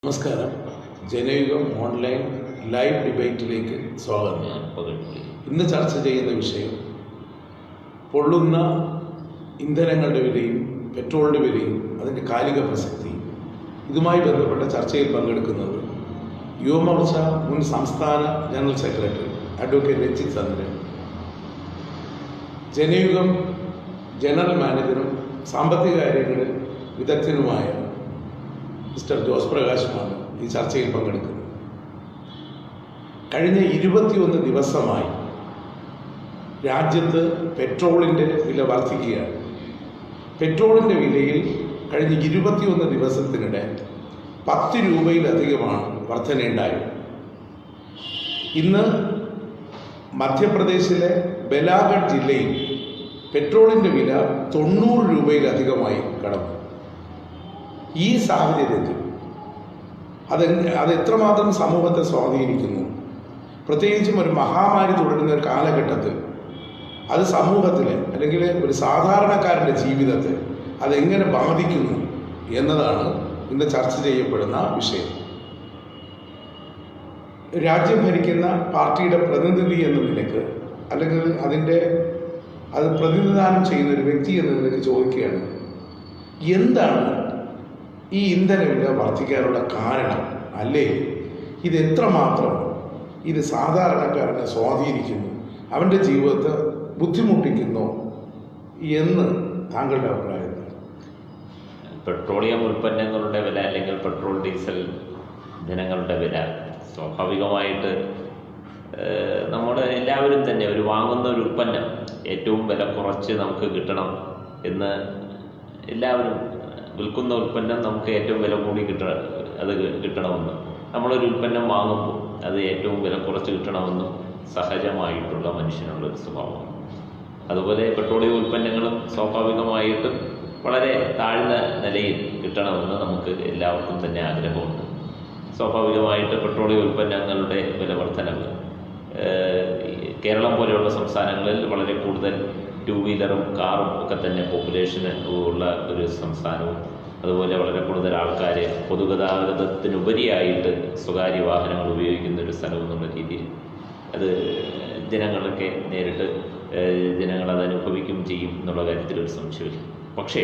നമസ്കാരം. Janayugom online live ഡിബേറ്റിലേക്ക് സ്വാഗതം. ഇന്ന് ചർച്ച ചെയ്യുന്ന വിഷയം പൊള്ളുന്ന ഇന്ധനങ്ങളുടെ വിലയും പെട്രോളിൻ്റെ വിലയും അതിൻ്റെ കാലിക പ്രസക്തി. ഇതുമായി ബന്ധപ്പെട്ട ചർച്ചയിൽ പങ്കെടുക്കുന്നത് യുവമോർച്ച മുൻ സംസ്ഥാന ജനറൽ സെക്രട്ടറി അഡ്വക്കേറ്റ് രഞ്ജിത്ത് ചന്ദ്രൻ, ജനയുഗം ജനറൽ മാനേജറും സാമ്പത്തിക കാര്യങ്ങളിൽ വിദഗ്ധനുമായ മിസ്റ്റർ ജോസ് പ്രകാശുമാണ് ഈ ചർച്ചയിൽ പങ്കെടുക്കുന്നത്. കഴിഞ്ഞ 21 ദിവസമായി രാജ്യത്ത് പെട്രോളിൻ്റെ വില വർദ്ധിക്കുകയാണ്. പെട്രോളിൻ്റെ വിലയിൽ കഴിഞ്ഞ 21 ദിവസത്തിനിടെ 10 രൂപയിലധികമാണ് വർധനയുണ്ടായത്. ഇന്ന് മധ്യപ്രദേശിലെ ബലാഘട്ട് ജില്ലയിൽ പെട്രോളിൻ്റെ വില 90 രൂപയിലധികമായി കടന്നു. ഈ സാഹചര്യത്തിൽ അത് എത്രമാത്രം സമൂഹത്തെ സ്വാധീനിക്കുന്നു, പ്രത്യേകിച്ചും ഒരു മഹാമാരി തുടരുന്ന ഒരു കാലഘട്ടത്തിൽ അത് സമൂഹത്തിലെ അല്ലെങ്കിൽ ഒരു സാധാരണക്കാരൻ്റെ ജീവിതത്തെ അതെങ്ങനെ ബാധിക്കുന്നു എന്നതാണ് ഇന്ന് ചർച്ച ചെയ്യപ്പെടുന്ന വിഷയം. രാജ്യം ഭരിക്കുന്ന പാർട്ടിയുടെ പ്രതിനിധി എന്ന നിലയ്ക്ക് അല്ലെങ്കിൽ അത് പ്രതിനിധാനം ചെയ്യുന്ന ഒരു വ്യക്തി എന്ന നിലയ്ക്ക് ചോദിക്കുകയാണ്, എന്താണ് ഈ ഇന്ധനവില വർദ്ധിക്കാനുള്ള കാരണം? അല്ലേ ഇത് എത്രമാത്രം ഇത് സാധാരണക്കാരനെ സ്വാധീനിക്കുന്നു, അവൻ്റെ ജീവിതത്തെ ബുദ്ധിമുട്ടിക്കുന്നു എന്ന് താങ്കളുടെ അഭിപ്രായം? പെട്രോളിയം ഉൽപ്പന്നങ്ങളുടെ വില അല്ലെങ്കിൽ പെട്രോൾ ഡീസൽ ഇന്ധനങ്ങളുടെ വില സ്വാഭാവികമായിട്ട് നമ്മുടെ എല്ലാവരും തന്നെ വാങ്ങുന്ന ഒരു ഉൽപ്പന്നം ഏറ്റവും വില കുറച്ച് നമുക്ക് കിട്ടണം എന്ന് എല്ലാവരും വിൽക്കുന്ന ഉൽപ്പന്നം നമുക്ക് ഏറ്റവും വില കൂടി കിട്ടണമെന്നും നമ്മളൊരു ഉൽപ്പന്നം വാങ്ങുമ്പോൾ അത് ഏറ്റവും വില കുറച്ച് കിട്ടണമെന്നും സഹജമായിട്ടുള്ള മനുഷ്യനുള്ളൊരു സ്വഭാവമാണ്. അതുപോലെ പെട്രോളിയം ഉൽപ്പന്നങ്ങളും സ്വാഭാവികമായിട്ടും വളരെ താഴ്ന്ന നിലയിൽ കിട്ടണമെന്ന് നമുക്ക് എല്ലാവർക്കും തന്നെ ആഗ്രഹമുണ്ട്. സ്വാഭാവികമായിട്ട് പെട്രോളിയം ഉൽപ്പന്നങ്ങളുടെ വില വർധനവ് കേരളം പോലെയുള്ള സംസ്ഥാനങ്ങളിൽ വളരെ കൂടുതൽ 2 വീലറും കാറും ഒക്കെ തന്നെ പോപ്പുലേഷന് ഉള്ള ഒരു സംസ്ഥാനവും, അതുപോലെ വളരെ കൂടുതൽ ആൾക്കാർ പൊതുഗതാഗതത്തിനുപരിയായിട്ട് സ്വകാര്യ വാഹനങ്ങൾ ഉപയോഗിക്കുന്ന ഒരു സ്ഥലം എന്നുള്ള രീതിയിൽ അത് ജനങ്ങളൊക്കെ നേരിട്ട് ജനങ്ങളത് അനുഭവിക്കും ചെയ്യും എന്നുള്ള കാര്യത്തിലൊരു സംശയമില്ല. പക്ഷേ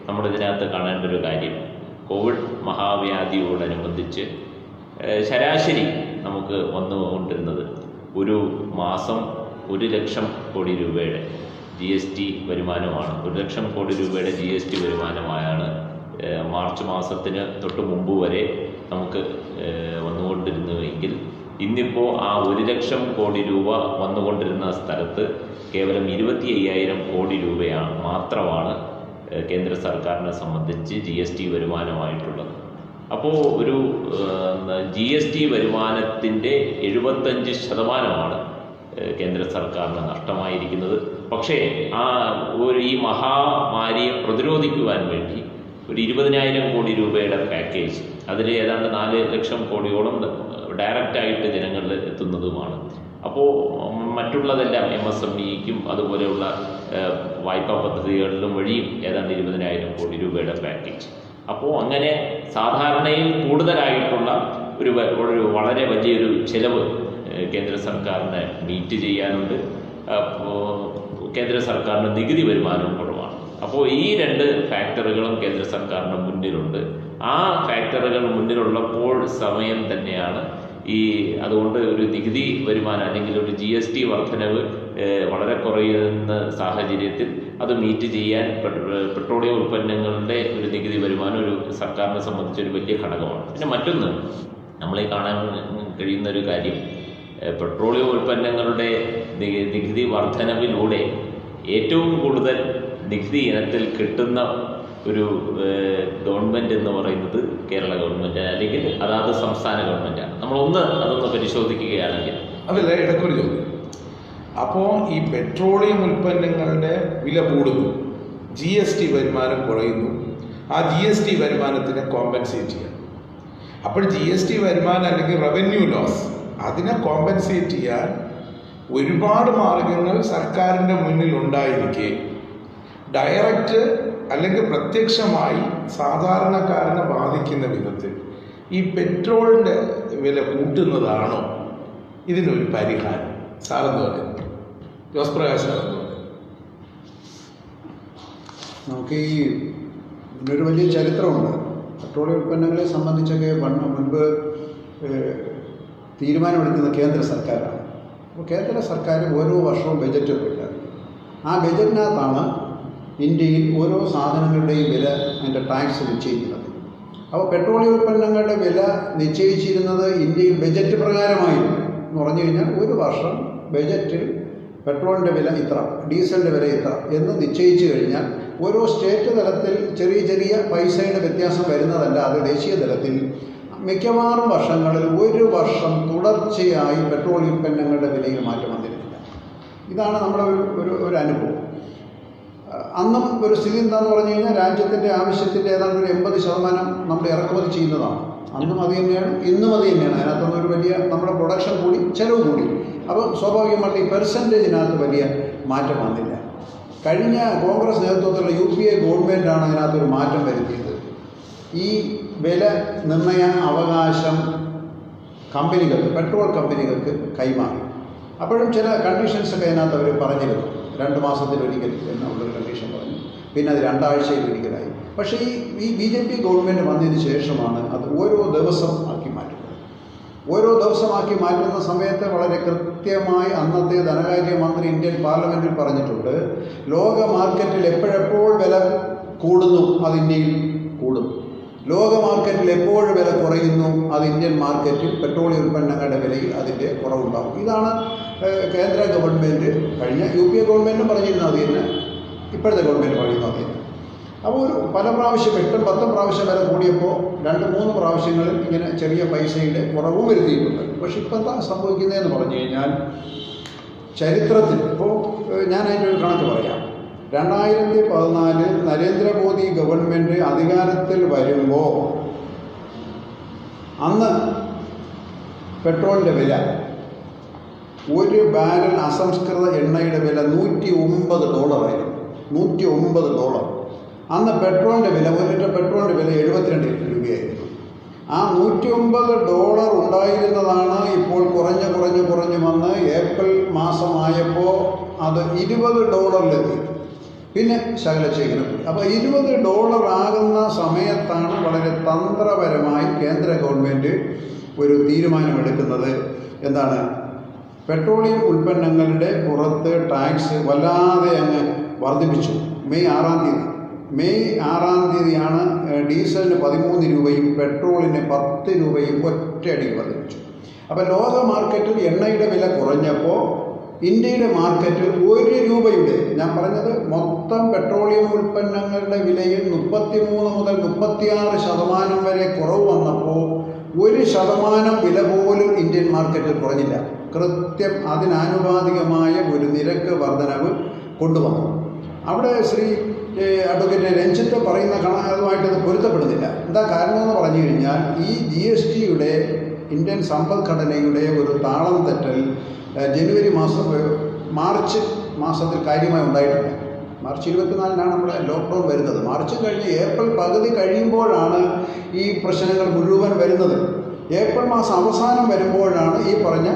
നമ്മളിതിനകത്ത് കാണേണ്ട ഒരു കാര്യം, കോവിഡ് മഹാവ്യാധിയോടനുബന്ധിച്ച് ശരാശരി നമുക്ക് വന്നുകൊണ്ടിരുന്നത് ഒരു മാസം 1 ലക്ഷം കോടി രൂപയുടെ GST വരുമാനമാണ്. 1 ലക്ഷം കോടി രൂപയുടെ GST വരുമാനമായാണ് മാർച്ച് മാസത്തിന് തൊട്ട് മുമ്പ് വരെ നമുക്ക് വന്നുകൊണ്ടിരുന്നുവെങ്കിൽ ഇന്നിപ്പോൾ ആ 1 ലക്ഷം കോടി രൂപ വന്നുകൊണ്ടിരുന്ന സ്ഥലത്ത് കേവലം 25,000 കോടി രൂപയാണ് മാത്രമാണ് കേന്ദ്ര സർക്കാരിനെ സംബന്ധിച്ച് GST വരുമാനമായിട്ടുള്ളത്. അപ്പോൾ ഒരു GST വരുമാനത്തിൻ്റെ 75% കേന്ദ്ര സർക്കാരിന് നഷ്ടമായിരിക്കുന്നത്. പക്ഷേ ഈ മഹാമാരിയെ പ്രതിരോധിക്കുവാൻ വേണ്ടി ഒരു 20,000 കോടി രൂപയുടെ പാക്കേജ്, അതിൽ ഏതാണ്ട് 4 ലക്ഷം കോടിയോളം ഡയറക്റ്റായിട്ട് ജനങ്ങളിൽ എത്തുന്നതുമാണ്. അപ്പോൾ മറ്റുള്ളതെല്ലാം MSMEക്കും അതുപോലെയുള്ള വായ്പാ പദ്ധതികളിലും വഴിയും ഏതാണ്ട് 20,000 കോടി രൂപയുടെ പാക്കേജ്. അപ്പോൾ അങ്ങനെ സാധാരണയിൽ കൂടുതലായിട്ടുള്ള ഒരു വളരെ വലിയൊരു ചിലവ് കേന്ദ്ര സർക്കാരിനെ മീറ്റ് ചെയ്യാനുണ്ട്. കേന്ദ്ര സർക്കാരിന് നികുതി വരുമാനവും കുറവാണ്. അപ്പോൾ ഈ 2 ഫാക്ടറുകളും കേന്ദ്ര സർക്കാരിന് മുന്നിലുണ്ട്. ആ ഫാക്ടറുകൾ മുന്നിലുള്ളപ്പോൾ സമയം തന്നെയാണ് അതുകൊണ്ട് ഒരു നികുതി വരുമാനം അല്ലെങ്കിൽ ഒരു GST വർധനവ് വളരെ കുറയുന്ന സാഹചര്യത്തിൽ അത് മീറ്റ് ചെയ്യാൻ പെട്രോളിയം ഉൽപ്പന്നങ്ങളുടെ ഒരു നികുതി വരുമാനം ഒരു സർക്കാരിനെ സംബന്ധിച്ചൊരു വലിയ ഘടകമാണ്. പിന്നെ മറ്റൊന്ന് നമ്മളീ കാണാൻ കഴിയുന്ന ഒരു കാര്യം, പെട്രോളിയം ഉൽപ്പന്നങ്ങളുടെ നികുതി വർധനവിലൂടെ ഏറ്റവും കൂടുതൽ നികുതി ഇനത്തിൽ കിട്ടുന്ന ഒരു ഗവൺമെൻറ് എന്ന് പറയുന്നത് കേരള ഗവൺമെൻറ് അല്ലെങ്കിൽ അതാത് സംസ്ഥാന ഗവൺമെൻറ്റാണ്. അതൊന്ന് പരിശോധിക്കുകയാണെങ്കിൽ അതല്ല ഇടയ്ക്കൊരു ചോദ്യം. അപ്പോൾ ഈ പെട്രോളിയം ഉൽപ്പന്നങ്ങളുടെ വില കൂടുന്നു, GST വരുമാനം കുറയുന്നു, ആ GST വരുമാനത്തിനെ കോമ്പൻസേറ്റ് ചെയ്യാം. അപ്പോൾ GST വരുമാനം അല്ലെങ്കിൽ റവന്യൂ ലോസ് അതിനെ കോമ്പൻസേറ്റ് ചെയ്യാൻ ഒരുപാട് മാർഗങ്ങൾ സർക്കാരിൻ്റെ മുന്നിൽ ഉണ്ടായിരിക്കെ ഡയറക്റ്റ് അല്ലെങ്കിൽ പ്രത്യക്ഷമായി സാധാരണക്കാരനെ ബാധിക്കുന്ന വിധത്തിൽ ഈ പെട്രോളിൻ്റെ വില കൂട്ടുന്നതാണോ ഇതിനൊരു പരിഹാരം? സാറെന്ന് പറയുന്നത് ജോസ് പ്രകാശ് സാറെന്ന് പറയുന്നത്. നമുക്ക് ഈ ഇതിനൊരു വലിയ ചരിത്രമുണ്ട്. പെട്രോളിയം ഉൽപ്പന്നങ്ങളെ സംബന്ധിച്ചൊക്കെ മുൻപ് തീരുമാനമെടുക്കുന്ന കേന്ദ്ര സർക്കാരാണ്. അപ്പോൾ കേന്ദ്ര സർക്കാർ ഓരോ വർഷവും ബജറ്റ് പ്രഖ്യാപിക്കും. ആ ബജറ്റിനകത്താണ് ഇന്ത്യയിൽ ഓരോ സാധനങ്ങളുടെയും വില അതിൻ്റെ ടാക്സ് നിശ്ചയിക്കുന്നത്. അപ്പോൾ പെട്രോളിയം ഉൽപ്പന്നങ്ങളുടെ വില നിശ്ചയിച്ചിരുന്നത് ഇന്ത്യയിൽ ബജറ്റ് പ്രകാരമായിരുന്നു. എന്ന് പറഞ്ഞു കഴിഞ്ഞാൽ ഒരു വർഷം ബജറ്റിൽ പെട്രോളിൻ്റെ വില ഇത്ര, ഡീസലിൻ്റെ വില ഇത്ര എന്ന് നിശ്ചയിച്ചു കഴിഞ്ഞാൽ ഓരോ സ്റ്റേറ്റ് തലത്തിൽ ചെറിയ ചെറിയ പൈസയുടെ വ്യത്യാസം വരുന്നതല്ലാതെ ദേശീയ തലത്തിൽ മിക്കവാറും വർഷങ്ങളിൽ ഒരു വർഷം തുടർച്ചയായി പെട്രോളിയം ഉൽപ്പന്നങ്ങളുടെ വിലയിൽ മാറ്റം വന്നിരുന്നില്ല. ഇതാണ് നമ്മുടെ ഒരു അനുഭവം. അന്നും ഒരു സ്ഥിതി എന്താണെന്ന് പറഞ്ഞു കഴിഞ്ഞാൽ രാജ്യത്തിൻ്റെ ആവശ്യത്തിൻ്റെ ഏതാണ്ട് ഒരു 80% നമ്മൾ ഇറക്കുമതി ചെയ്യുന്നതാണ്. അന്നും അത് തന്നെയാണ്, ഇന്നും അത് തന്നെയാണ്. അതിനകത്തൊന്നും ഒരു വലിയ നമ്മുടെ പ്രൊഡക്ഷൻ കൂടി, ചിലവ് കൂടി. അപ്പോൾ സ്വാഭാവികമായിട്ട് ഈ പെർസെൻറ്റേജിനകത്ത് വലിയ മാറ്റം വന്നില്ല. കഴിഞ്ഞ കോൺഗ്രസ് നേതൃത്വത്തിലുള്ള UPA ഗവൺമെൻറ്റാണ് അതിനകത്തൊരു മാറ്റം വരുത്തിയത്. ഈ വില നിർണ്ണയ അവകാശം കമ്പനികൾക്ക്, പെട്രോൾ കമ്പനികൾക്ക് കൈമാറി. അപ്പോഴും ചില കണ്ടീഷൻസൊക്കെ അതിനകത്ത് അവർ പറഞ്ഞിരുന്നു. 2 മാസത്തിലൊരിക്കൽ എന്നുള്ളൊരു കണ്ടീഷൻ പറഞ്ഞു. പിന്നെ അത് 2 ആഴ്ചയിലൊരിക്കലായി. പക്ഷേ ഈ BJP ഗവൺമെൻറ് വന്നതിന് ശേഷമാണ് അത് ഓരോ ദിവസം ആക്കി മാറ്റുന്നത്. ഓരോ ദിവസമാക്കി മാറ്റുന്ന സമയത്ത് വളരെ കൃത്യമായി അന്നത്തെ ധനകാര്യമന്ത്രി ഇന്ത്യൻ പാർലമെൻറ്റിൽ പറഞ്ഞിട്ടുണ്ട്, ലോക മാർക്കറ്റിൽ എപ്പോഴെപ്പോൾ വില കൂടുന്നു അത് ഇന്ത്യയിൽ കൂടും, ലോക മാർക്കറ്റിൽ എപ്പോൾ വില കുറയുന്നു അത് ഇന്ത്യൻ മാർക്കറ്റിൽ പെട്രോളിയം ഉൽപ്പന്നങ്ങളുടെ വിലയിൽ അതിൻ്റെ കുറവുണ്ടാകും. ഇതാണ് കേന്ദ്ര ഗവൺമെൻറ്, കഴിഞ്ഞ UPA ഗവൺമെൻറ്റും പറഞ്ഞിരുന്നത് അത് തന്നെ, ഇപ്പോഴത്തെ ഗവൺമെൻറ് പറയുന്നത് അത് തന്നെ. അപ്പോൾ ഒരു പല പ്രാവശ്യം 8-10 പ്രാവശ്യം വില കൂടിയപ്പോൾ 2-3 പ്രാവശ്യങ്ങളിൽ ഇങ്ങനെ ചെറിയ പൈസയുടെ കുറവും വരുത്തിയിട്ടുണ്ട്. പക്ഷെ ഇപ്പം എന്താ സംഭവിക്കുന്നതെന്ന് പറഞ്ഞു കഴിഞ്ഞാൽ, ചരിത്രത്തിൽ ഇപ്പോൾ ഞാൻ അതിൻ്റെ ഒരു കണക്ക് പറയാം. 2014 നരേന്ദ്രമോദി ഗവൺമെൻറ് അധികാരത്തിൽ വരുമ്പോൾ അന്ന് പെട്രോളിൻ്റെ വില, ഒരു ബാരൽ അസംസ്കൃത എണ്ണയുടെ വില $109 $109. അന്ന് പെട്രോളിൻ്റെ വില, 1 ലിറ്റർ പെട്രോളിൻ്റെ വില 72 രൂപയായിരുന്നു. ആ $109 ഉണ്ടായിരുന്നതാണ് ഇപ്പോൾ കുറഞ്ഞ് വന്ന് ഏപ്രിൽ മാസമായപ്പോൾ അത് $20 പിന്നെ ശകലശേഖരം. അപ്പോൾ $20 ആകുന്ന സമയത്താണ് വളരെ തന്ത്രപരമായി കേന്ദ്ര ഗവൺമെൻറ് ഒരു തീരുമാനമെടുക്കുന്നത്. എന്താണ്? പെട്രോളിയം ഉൽപ്പന്നങ്ങളുടെ പുറത്ത് ടാക്സ് വല്ലാതെ അങ്ങ് വർദ്ധിപ്പിച്ചു. മെയ് 6-ാം തീയതിയാണ് ഡീസലിന് 13 രൂപയും പെട്രോളിന് 10 രൂപയും ഒറ്റയടിക്ക് വർദ്ധിപ്പിച്ചു. അപ്പോൾ ലോക മാർക്കറ്റിൽ എണ്ണയുടെ വില കുറഞ്ഞപ്പോൾ ഇന്ത്യയുടെ മാർക്കറ്റിൽ 1 രൂപയുടെ, ഞാൻ പറഞ്ഞത് മൊത്തം പെട്രോളിയം ഉൽപ്പന്നങ്ങളുടെ വിലയിൽ 33 മുതൽ 36% വരെ കുറവ് വന്നപ്പോൾ 1% വില പോലും ഇന്ത്യൻ മാർക്കറ്റിൽ കുറഞ്ഞില്ല. കൃത്യം അതിനാനുപാതികമായ ഒരു നിരക്ക് വർധനവ് കൊണ്ടുവന്നു. അവിടെ ശ്രീ അഡ്വക്കേറ്റ് രഞ്ജിത്ത് പറയുന്ന അതുമായിട്ടത് പൊരുത്തപ്പെടുന്നില്ല. എന്താ കാരണമെന്ന് പറഞ്ഞു കഴിഞ്ഞാൽ, ഈ GSTയുടെ ഇന്ത്യൻ സമ്പദ്ഘടനയുടെ ഒരു താളം തെറ്റൽ മാർച്ച് മാസത്തിൽ കാര്യമായി ഉണ്ടായിട്ടില്ല. മാർച്ച് 24-നാണ് നമ്മുടെ ലോക്ക്ഡൗൺ വരുന്നത്. മാർച്ച് കഴിഞ്ഞ് ഏപ്രിൽ പകുതി കഴിയുമ്പോഴാണ് ഈ പ്രശ്നങ്ങൾ മുഴുവൻ വരുന്നത്. ഏപ്രിൽ മാസം അവസാനം വരുമ്പോഴാണ് ഈ പറഞ്ഞ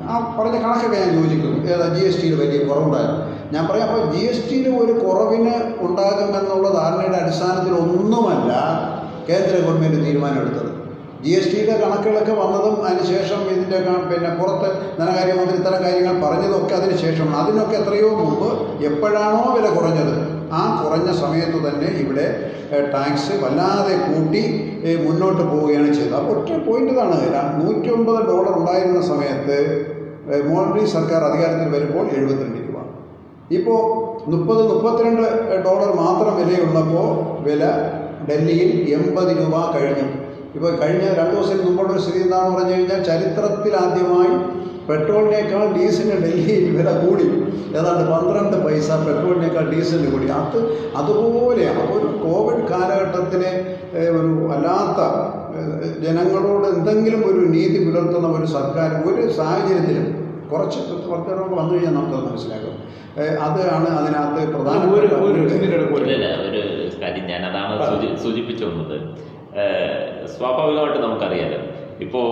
കണക്കൊക്കെ ഞാൻ യോജിക്കുന്നു. GSTയിൽ വലിയ കുറവുണ്ടായിരുന്നു. ഞാൻ പറയാം, അപ്പോൾ GSTയിൽ ഒരു കുറവിന് ഉണ്ടാകുമെന്നുള്ള ധാരണയുടെ അടിസ്ഥാനത്തിൽ ഒന്നുമല്ല കേന്ദ്ര ഗവൺമെൻറ് തീരുമാനമെടുത്തത്. GSTയുടെ കണക്കുകളൊക്കെ വന്നതും അതിനുശേഷം ഇതിൻ്റെ പുറത്ത് ധനകാര്യമന്ത്രി ഇത്തരം കാര്യങ്ങൾ പറഞ്ഞതൊക്കെ അതിന് ശേഷമാണ്. അതിനൊക്കെ എത്രയോ മുമ്പ് എപ്പോഴാണോ വില കുറഞ്ഞത് ആ കുറഞ്ഞ സമയത്ത് തന്നെ ഇവിടെ ടാക്സ് വല്ലാതെ കൂട്ടി മുന്നോട്ട് പോവുകയാണ് ചെയ്തത്. അപ്പോൾ ഒറ്റ പോയിന്റ് ഇതാണ്, $109 ഉണ്ടായിരുന്ന സമയത്ത് മോദി സർക്കാർ അധികാരത്തിൽ വരുമ്പോൾ 72 രൂപ. ഇപ്പോൾ $30-32 മാത്രം വിലയുള്ളപ്പോൾ വില ഡൽഹിയിൽ 80 രൂപ കഴിഞ്ഞു. ഇപ്പോൾ കഴിഞ്ഞ 2 ദിവസം മുമ്പുള്ള സ്ഥിതി എന്താണെന്ന് പറഞ്ഞു കഴിഞ്ഞാൽ, ചരിത്രത്തിലാദ്യമായി പെട്രോളിനേക്കാൾ ഡീസലിന് ഡൽഹിയിൽ വില കൂടി. ഏതാണ്ട് 12 പൈസ പെട്രോളിനേക്കാൾ ഡീസലിന് കൂടി. അതുപോലെയാണ്. ഒരു കോവിഡ് കാലഘട്ടത്തിലെ ഒരു അല്ലാത്ത ജനങ്ങളോട് എന്തെങ്കിലും ഒരു നീതി പുലർത്തുന്ന ഒരു സർക്കാർ ഒരു സാഹചര്യത്തിലും കുറച്ച് വർദ്ധനവ് വന്നു കഴിഞ്ഞാൽ നമുക്കത് മനസ്സിലാക്കും. അതാണ് അതിനകത്ത് പ്രധാന ഒരു കാര്യം ഞാൻ അതാണ് സൂചിപ്പിച്ചു വന്നത്. സ്വാഭാവികമായിട്ട് നമുക്കറിയാലോ, ഇപ്പോൾ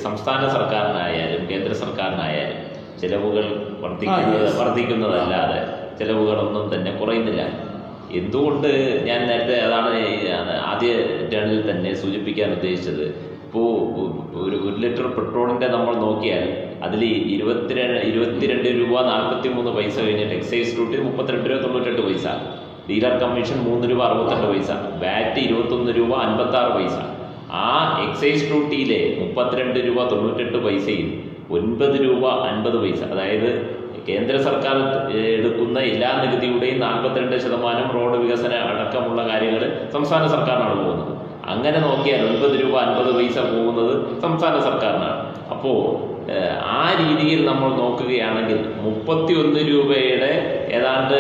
സംസ്ഥാന സർക്കാരിനായാലും കേന്ദ്ര സർക്കാരിനായാലും ചിലവുകൾ വർദ്ധിക്കുന്നതല്ലാതെ ചിലവുകളൊന്നും തന്നെ കുറയുന്നില്ല. എന്തുകൊണ്ട് ഞാൻ നേരത്തെ അതാണ് ആദ്യ ടേണിൽ തന്നെ സൂചിപ്പിക്കാൻ ഉദ്ദേശിച്ചത്. ഇപ്പോൾ ഒരു ലിറ്റർ പെട്രോളിൻ്റെ നമ്മൾ നോക്കിയാൽ അതിൽ 22 രൂപ 43 പൈസ കഴിഞ്ഞിട്ട് എക്സൈസ് ഡ്യൂട്ടി 32 രൂപ 98 പൈസ, ഡീലർ കമ്മീഷൻ 3 രൂപ 62 പൈസ, വാറ്റ് 21 രൂപ 56 പൈസ. ആ എക്സൈസ് ഡ്യൂട്ടിയിലെ 32 രൂപ 98 പൈസയിൽ 9 രൂപ 50 പൈസ, അതായത് കേന്ദ്ര സർക്കാർ എടുക്കുന്ന എല്ലാ നികുതിയുടെയും 42% റോഡ് വികസനം അടക്കമുള്ള കാര്യങ്ങൾ സംസ്ഥാന സർക്കാരിനാണ് പോകുന്നത്. അങ്ങനെ നോക്കിയാൽ 9 രൂപ 50 പൈസ പോകുന്നത് സംസ്ഥാന സർക്കാരിനാണ്. അപ്പോൾ ആ രീതിയിൽ നമ്മൾ നോക്കുകയാണെങ്കിൽ 31 രൂപയുടെ ഏതാണ്ട്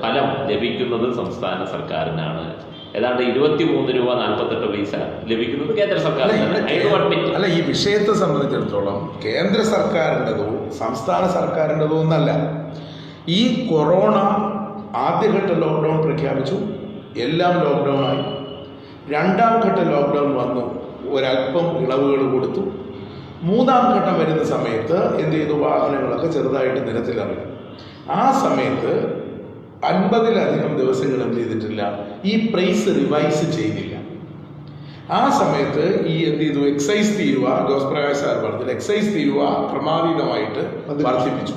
ഫലം ലഭിക്കുന്നത് സംസ്ഥാന സർക്കാരിനാണ്. ഏതാണ്ട് 23 രൂപ 48 പൈസ ലഭിക്കുന്നത് കേന്ദ്ര സർക്കാരിനാണ്. അല്ല, ഈ വിഷയത്തെ സംബന്ധിച്ചിടത്തോളം കേന്ദ്ര സർക്കാരിൻ്റെതോ സംസ്ഥാന സർക്കാരിൻ്റെതോ ഒന്നല്ല. ഈ കൊറോണ ആദ്യഘട്ട ലോക്ക്ഡൗൺ പ്രഖ്യാപിച്ചു, എല്ലാം ലോക്ക്ഡൗൺ ആയി. രണ്ടാം ഘട്ട ലോക്ക്ഡൗൺ വന്നു, ഒരല്പം ഇളവുകൾ കൊടുത്തു. മൂന്നാം ഘട്ടം വരുന്ന സമയത്ത് എന്ത് ചെയ്തു? വാഹനങ്ങളൊക്കെ ചെറുതായിട്ട് നിരത്തിലിറങ്ങി. ആ സമയത്ത് 50-ലധികം ദിവസങ്ങൾ എന്ത് ചെയ്തിട്ടില്ല? ഈ പ്രൈസ് റിവൈസ് ചെയ്തില്ല. ആ സമയത്ത് ഈ എന്ത് ചെയ്തു? എക്സൈസ് തീരുവ, ജോസ് പ്രകാശ് സാർ പറഞ്ഞത് എക്സൈസ് തീരുവ ക്രമാതീതമായിട്ട് വർദ്ധിപ്പിച്ചു.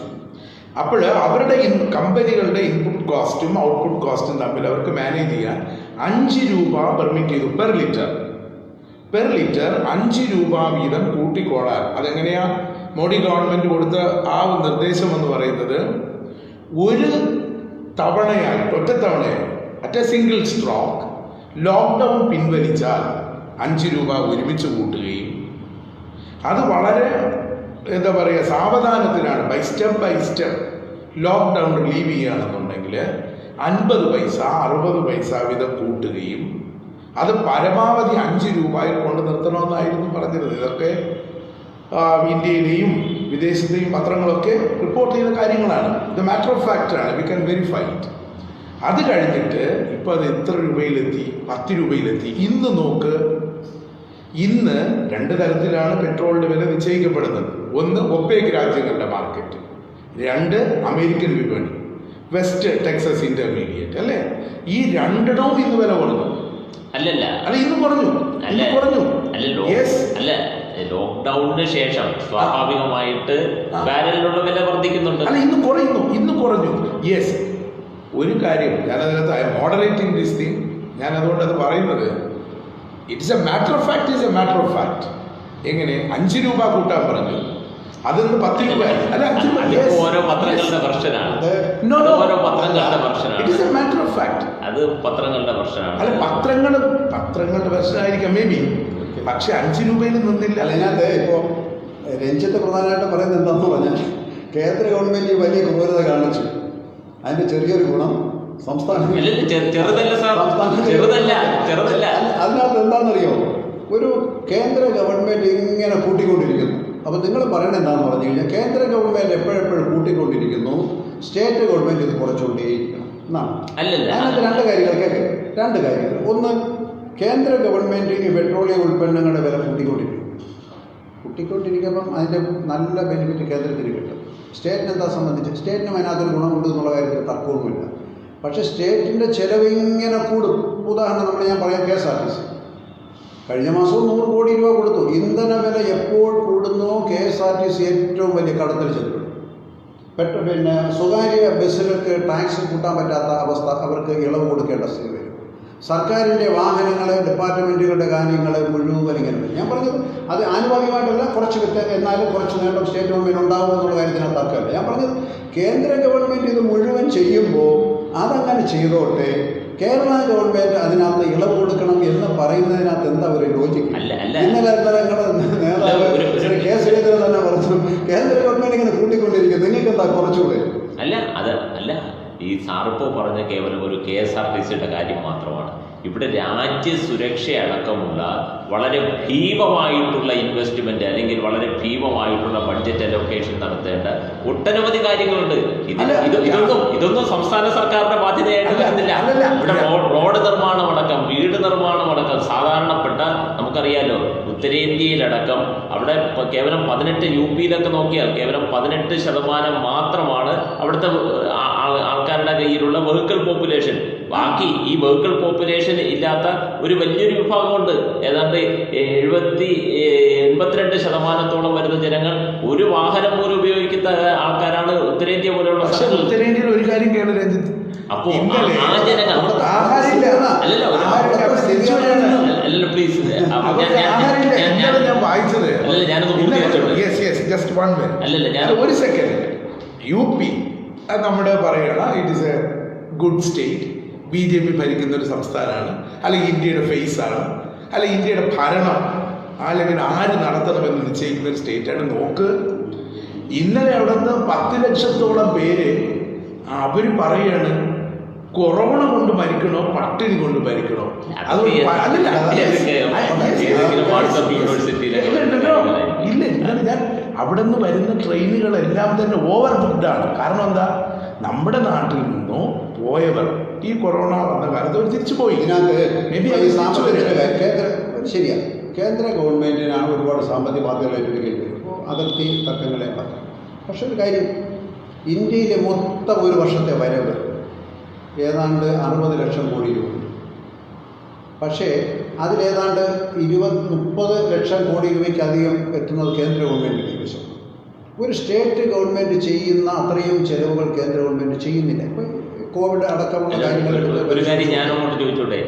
അപ്പോൾ അവരുടെ കമ്പനികളുടെ ഇൻപുട്ട് കോസ്റ്റും ഔട്ട്പുട്ട് കോസ്റ്റും തമ്മിൽ അവർക്ക് മാനേജ് ചെയ്യാൻ 5 രൂപ പെർമിറ്റ് ചെയ്തു. പെർ ലിറ്റർ 5 രൂപ വീതം കൂട്ടിക്കോളാൻ. അതെങ്ങനെയാ? മോഡി ഗവൺമെന്റ് കൊടുത്ത ആ നിർദ്ദേശം എന്ന് പറയുന്നത് ഒരു തവണയായി, ഒറ്റത്തവണയായി, at a single stroke lockdown പിൻവലിച്ചാൽ 5 രൂപ ഒരുമിച്ച് കൂട്ടുകയും അത് വളരെ എന്താ പറയുക സാവധാനത്തിലാണ്, ബൈ സ്റ്റെപ്പ് ലോക്ക്ഡൗൺ റിലീവ് ചെയ്യുകയാണെന്നുണ്ടെങ്കിൽ 50 പൈസ 60 പൈസ വീതം കൂട്ടുകയും അത് പരമാവധി 5 രൂപയിൽ കൊണ്ട് നിർത്തണമെന്നായിരുന്നു പറഞ്ഞിരുന്നത്. ഇതൊക്കെ ഇന്ത്യയിലെയും വിദേശത്തെയും പത്രങ്ങളൊക്കെ റിപ്പോർട്ട് ചെയ്ത കാര്യങ്ങളാണ്. ഇത് മാറ്റർ ഓഫ് ഫാക്റ്റാണ്, വി ക്യാൻ വെരിഫൈ ഇറ്റ്. അത് കഴിഞ്ഞിട്ട് ഇപ്പോൾ അത് എത്ര രൂപയിലെത്തി? 10 രൂപയിലെത്തി. ഇന്ന് നോക്ക്, ഇന്ന് 2 തരത്തിലാണ് പെട്രോളിൻ്റെ വില നിശ്ചയിക്കപ്പെടുന്നത്. ഒന്ന് ഒപെക് രാജ്യങ്ങളുടെ മാർക്കറ്റ്, 2 അമേരിക്കൻ വിപണി, വെസ്റ്റ് ടെക്സസ് ഇന്റർമീഡിയറ്റ്, അല്ലേ? ഈ രണ്ടിടവും ഇന്ന് വില കുറഞ്ഞു. അല്ല ഇന്ന് കുറഞ്ഞു. ലോക്ക്ഡൌണിന് ശേഷം സ്വാഭാവികമായിട്ട് ബാരലിലുള്ള വില വർദ്ധിക്കുന്നുണ്ട്. അല്ല, ഇന്ന് കുറഞ്ഞു. യെസ്, ഒരു കാര്യം ഞാനതിനകത്ത് I'm moderating this thing. ഞാൻ അതുകൊണ്ട് അത് പറയുന്നത് it's a matter of fact. എങ്ങനെ 5 രൂപ കൂട്ടാൻ പറഞ്ഞു, അതിന്ന് 10 രൂപ. അല്ല, ഓരോ പത്രങ്ങളുടെ പ്രശ്നമാണ്. It is A matter of fact. അത് പത്രങ്ങളുടെ പ്രശ്നമാണ്. അല്ല, പത്രങ്ങളുടെ പ്രശ്നമായിരിക്കാം മേ ബി, പക്ഷെ 5 രൂപയിൽ നിന്നില്ല. അതിനകത്ത് ഇപ്പോൾ രഞ്ജിത്ത് പ്രധാനമായിട്ട് പറയുന്നത് എന്താണെന്ന് പറഞ്ഞാൽ കേന്ദ്ര ഗവൺമെന്റ് വലിയ ക്രൂരത കാണിച്ചു. അതിന്റെ ചെറിയൊരു ഗുണം അതിനകത്ത് എന്താണെന്നറിയോ? ഒരു കേന്ദ്ര ഗവൺമെന്റ് ഇങ്ങനെ കൂട്ടിക്കൊണ്ടിരിക്കുന്നു. അപ്പോൾ നിങ്ങൾ പറയണത് എന്താണെന്ന് പറഞ്ഞു കഴിഞ്ഞാൽ കേന്ദ്ര ഗവൺമെന്റ് എപ്പോഴെപ്പോഴും കൂട്ടിക്കൊണ്ടിരിക്കുന്നു, സ്റ്റേറ്റ് ഗവൺമെന്റ് ഇത് കുറച്ചുകൊണ്ടേയിരിക്കണം എന്നാണ്. അതിനകത്ത് 2 കാര്യങ്ങൾ കേൾക്കുക. 2 കാര്യങ്ങൾ. ഒന്ന്, കേന്ദ്ര ഗവൺമെന്റ് ഈ പെട്രോളിയം ഉൽപ്പന്നങ്ങളുടെ വില കൂട്ടിക്കൊണ്ടിരിക്കുമ്പം അതിൻ്റെ നല്ല ബെനിഫിറ്റ് കേന്ദ്രത്തിന് കിട്ടും. സ്റ്റേറ്റിന് എന്താ സംബന്ധിച്ച് സ്റ്റേറ്റിനും അതിനകത്തൊരു ഗുണമുണ്ട് എന്നുള്ള കാര്യത്തിൽ തർക്കമൊന്നുമില്ല. പക്ഷേ സ്റ്റേറ്റിൻ്റെ ചിലവ് ഇങ്ങനെ കൂടും. ഉദാഹരണം ഞാൻ പറയാം, KSRTC കഴിഞ്ഞ മാസവും 100 കോടി രൂപ കൊടുത്തു. ഇന്ധന വില എപ്പോൾ കൂടുന്നോ KSRTC ഏറ്റവും വലിയ കടത്തിൽ ചെല്ലും. പിന്നെ സ്വകാര്യ ബസ്സുകൾക്ക് ടാക്സ് കൂട്ടാൻ പറ്റാത്ത അവസ്ഥ, അവർക്ക് ഇളവ് കൊടുക്കേണ്ട സ്ഥിതി വരും. സർക്കാരിൻ്റെ വാഹനങ്ങൾ, ഡിപ്പാർട്ട്മെൻറ്റുകളുടെ കാര്യങ്ങൾ മുഴുവൻ ഇങ്ങനെ വരും. ഞാൻ പറഞ്ഞത് അത് ആനുപാതികമായിട്ടല്ല, എന്നാലും കുറച്ച് നേട്ടം സ്റ്റേറ്റ് ഗവൺമെൻറ് ഉണ്ടാവും എന്നുള്ള കാര്യത്തിനകത്ത് തർക്കമല്ല. ഞാൻ പറഞ്ഞത് കേന്ദ്ര ഗവൺമെൻറ് ഇത് മുഴുവൻ ചെയ്യുമ്പോൾ അതങ്ങനെ ചെയ്തോട്ടെ, കേരള ഗവൺമെൻറ് അതിനകത്ത് ഇളവ് കൊടുക്കണം എന്ന് പറയുന്നതിനകത്ത് എന്താ ഒരു ലോജിക്ക്? ഇന്നലെ നേതാവ് കെ സുരേന്ദ്രൻ തന്നെ പറഞ്ഞു കേന്ദ്ര ഗവൺമെൻറ് ഇങ്ങനെ കൂട്ടിക്കൊണ്ടിരിക്കും, നിങ്ങൾക്ക് എന്താ കുറച്ചുകൂടെ? അല്ല ഈ സാറിപ്പോൾ പറഞ്ഞ കേവലം ഒരു KSRTCയുടെ കാര്യം മാത്രമാണ്. ഇവിടെ രാജ്യസുരക്ഷയടക്കമുള്ള വളരെ ഭീമമായിട്ടുള്ള ഇൻവെസ്റ്റ്മെന്റ് അല്ലെങ്കിൽ വളരെ ഭീമമായിട്ടുള്ള ബഡ്ജറ്റ് അലോക്കേഷൻ നടത്തേണ്ട ഒട്ടനവധി കാര്യങ്ങളുണ്ട്. ഇതൊന്നും സംസ്ഥാന സർക്കാരിന്റെ ബാധ്യതയായിട്ട് വരുന്നില്ല. ഇവിടെ റോഡ് നിർമ്മാണമടക്കം, വീട് നിർമ്മാണമടക്കം, സാധാരണപ്പെട്ട നമുക്കറിയാലോ ഉത്തരേന്ത്യയിലടക്കം അവിടെ കേവലം 18 UP-യിലൊക്കെ നോക്കിയാൽ കേവലം 18% മാത്രമാണ് അവിടുത്തെ ആൾക്കാരുടെ കയ്യിലുള്ള വെഹിക്കിൾ പോപ്പുലേഷൻ. ബാക്കി ഈ വെഹിക്കിൾ പോപ്പുലേഷൻ ഇല്ലാത്ത ഒരു വലിയൊരു വിഭാഗമുണ്ട്. ഏതാണ്ട് 82% വരുന്ന ജനങ്ങൾ ഒരു വാഹനം പോലും ഉപയോഗിക്കുന്ന ആൾക്കാരാണ് ഉത്തരേന്ത്യ പോലെയുള്ള. ഉത്തരേന്ത്യയിൽ ഒരു കാര്യം കേരള രഞ്ജിത്ത്, അപ്പോ ആ ജനങ്ങൾ അല്ലല്ലോ പ്ലീസ് ഞാൻ വായിച്ചത് അല്ലല്ല ഞാൻ ഒരു സെക്കൻഡ്. UP നമ്മുടെ പറയണം it is A good state, BJP ഭരിക്കുന്ന ഒരു സംസ്ഥാനമാണ്, അല്ലെങ്കിൽ ഇന്ത്യയുടെ ഫേസ് ആണ്, അല്ലെങ്കിൽ ഇന്ത്യയുടെ ഭരണം അല്ലെങ്കിൽ ആര് നടത്തണമെന്ന് നിശ്ചയിക്കുന്ന ഒരു സ്റ്റേറ്റാണ്. നോക്ക്, ഇന്നലെ അവിടെ നിന്ന് 10 ലക്ഷത്തോളം പേര് അവർ പറയാണ് കൊറോണ കൊണ്ട് മരിക്കണോ പട്ടിണി കൊണ്ട് മരിക്കണോ. ഇല്ല, ഞാൻ അവിടെ നിന്ന് വരുന്ന ട്രെയിനുകളെല്ലാം തന്നെ ഓവർ ബുക്ക്ഡാണ്. കാരണം എന്താ, നമ്മുടെ നാട്ടിൽ നിന്നോ പോയവർ ഈ കൊറോണ വന്ന കാലത്ത് അവർ തിരിച്ചു പോയി. ശരിയാണ്, കേന്ദ്ര ഗവൺമെൻറ്റിനാണ് ഒരുപാട് സാമ്പത്തിക ബാധ്യതകൾ ഏറ്റെടുക്കേണ്ടി വരും. അപ്പോൾ അതിർത്തി തർക്കങ്ങളെ പറയാം. പക്ഷെ ഒരു കാര്യം, ഇന്ത്യയിലെ മൊത്തം ഒരു വർഷത്തെ വരവ് ഏതാണ്ട് 60 ലക്ഷം കോടി രൂപ. പക്ഷേ അതിലേതാണ്ട് 20-30 ലക്ഷം കോടി രൂപയ്ക്കധികം എത്തുന്നത് കേന്ദ്ര ഗവൺമെൻറ് കൈവശം. ഒരു സ്റ്റേറ്റ് ഗവൺമെൻറ് ചെയ്യുന്ന അത്രയും ചെലവുകൾ കേന്ദ്ര ഗവൺമെൻറ് ചെയ്യുന്നില്ല. ഇപ്പം കോവിഡ് അടക്കമുള്ള കാര്യങ്ങൾ. ഒരു കാര്യം ഞാനങ്ങോട്ട് ചോദിച്ചോട്ടെ,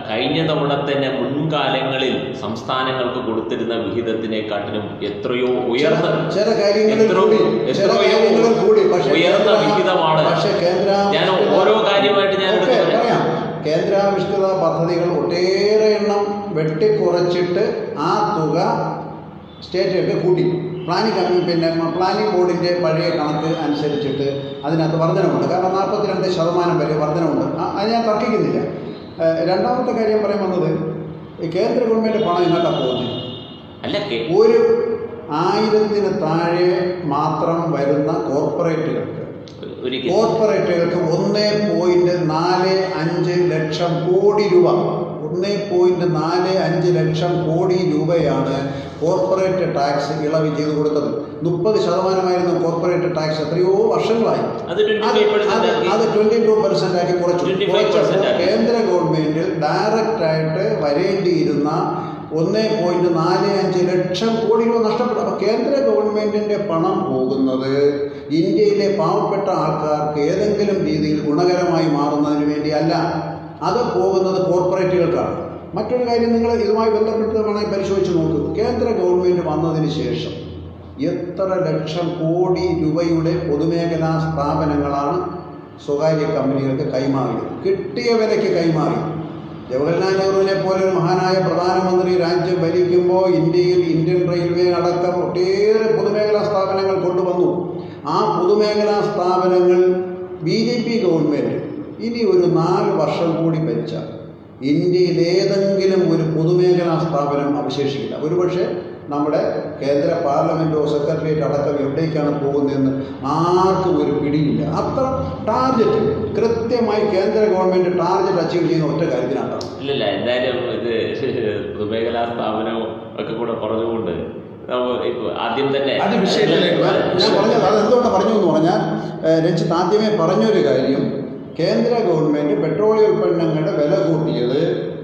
കഴിഞ്ഞ തവണ തന്നെ മുൻകാലങ്ങളിൽ സംസ്ഥാനങ്ങൾക്ക് കൊടുത്തിരുന്ന വിഹിതത്തിനെക്കാട്ടിലും എത്രയോ ഉയർന്ന ഉയർന്ന വിഹിതമാണ്. ഞാൻ ഓരോ കാര്യമായിട്ട് ഞാൻ പറയാം. കേന്ദ്രാവിഷ്കൃത പദ്ധതികൾ ഒട്ടേറെ എണ്ണം വെട്ടിക്കുറച്ചിട്ട് ആ തുക സ്റ്റേറ്റൊക്കെ കൂട്ടി. പ്ലാനിംഗ് ബോർഡിൻ്റെ പഴയ കണക്ക് അനുസരിച്ചിട്ട് അതിനകത്ത് വർധനമുണ്ട്. കാരണം 42% വരെ വർധനമുണ്ട്. അത് ഞാൻ തർക്കിക്കുന്നില്ല. രണ്ടാമത്തെ കാര്യം പറയാൻ വന്നത്, കേന്ദ്ര ഗവൺമെൻറ് പണം ഇങ്ങോട്ടാണ് പോകുന്നത്. ഒരു 1000-ന് താഴെ മാത്രം വരുന്ന കോർപ്പറേറ്റുകൾക്ക് 1.45 ലക്ഷം കോടി രൂപ 1.45 ലക്ഷം കോടി രൂപയാണ് കോർപ്പറേറ്റ് ടാക്സ് ഇളവ് ചെയ്ത് കൊടുത്തത്. 30% കോർപ്പറേറ്റ് ടാക്സ് എത്രയോ വർഷങ്ങളായി. അത് 22% ആക്കി കുറച്ചു. കേന്ദ്ര ഗവൺമെൻറ്റിൽ ഡയറക്റ്റായിട്ട് വരേണ്ടിയിരുന്ന 1.45 ലക്ഷം കോടി രൂപ നഷ്ടപ്പെട്ടു. അപ്പോൾ കേന്ദ്ര ഗവൺമെൻറ്റിൻ്റെ പണം പോകുന്നത് ഇന്ത്യയിലെ പാവപ്പെട്ട ആൾക്കാർക്ക് ഏതെങ്കിലും രീതിയിൽ ഗുണകരമായി മാറുന്നതിന് വേണ്ടിയല്ല, അത് പോകുന്നത് കോർപ്പറേറ്റുകൾക്കാണ്. മറ്റൊരു കാര്യം, നിങ്ങൾ ഇതുമായി ബന്ധപ്പെട്ട് വേണമെങ്കിൽ പരിശോധിച്ച് നോക്കൂ. കേന്ദ്ര ഗവൺമെൻറ് വന്നതിന് ശേഷം എത്ര ലക്ഷം കോടി രൂപയുടെ പൊതുമേഖലാ സ്ഥാപനങ്ങളാണ് സ്വകാര്യ കമ്പനികൾക്ക് കൈമാറിയത്? കിട്ടിയ വിലയ്ക്ക് കൈമാറി. ജവഹർലാൽ നെഹ്റുവിനെ പോലെ ഒരു മഹാനായ പ്രധാനമന്ത്രി രാജ്യം ഭരിക്കുമ്പോൾ ഇന്ത്യയിൽ ഇന്ത്യൻ റെയിൽവേ അടക്കം ഒട്ടേറെ പൊതുമേഖലാ സ്ഥാപനങ്ങൾ കൊണ്ടുവന്നു. ആ പൊതുമേഖലാ സ്ഥാപനങ്ങൾ BJP ഗവൺമെൻറ് ഇനി ഒരു 4 വർഷം കൂടി ഭരിച്ചാൽ ഇന്ത്യയിൽ ഏതെങ്കിലും ഒരു പൊതുമേഖലാ സ്ഥാപനം അവശേഷിക്കില്ല. ഒരുപക്ഷെ നമ്മുടെ കേന്ദ്ര പാർലമെൻറ്റോ സെക്രട്ടേറിയറ്റ് അടക്കം എവിടേക്കാണ് പോകുന്നതെന്ന് ആർക്കും ഒരു പിടിയില്ല. അത്ര ടാർഗറ്റ് കൃത്യമായി കേന്ദ്ര ഗവൺമെൻറ് ടാർഗറ്റ് അച്ചീവ് ചെയ്യുന്ന ഒറ്റ കാര്യത്തിനാണ്. ഇല്ലല്ല, എന്തായാലും ഇത് പൊതുമേഖലാ സ്ഥാപനവും ഒക്കെ കൂടെ പറഞ്ഞുകൊണ്ട് ആദ്യം തന്നെ ഞാൻ പറഞ്ഞത് അതെന്തുകൊണ്ട് പറഞ്ഞു എന്ന് പറഞ്ഞാൽ, രഞ്ജിത്ത് ആദ്യമേ പറഞ്ഞൊരു കാര്യം, കേന്ദ്ര ഗവൺമെൻറ് പെട്രോളിയം ഉൽപ്പന്നങ്ങളുടെ വില കൂട്ടിയത്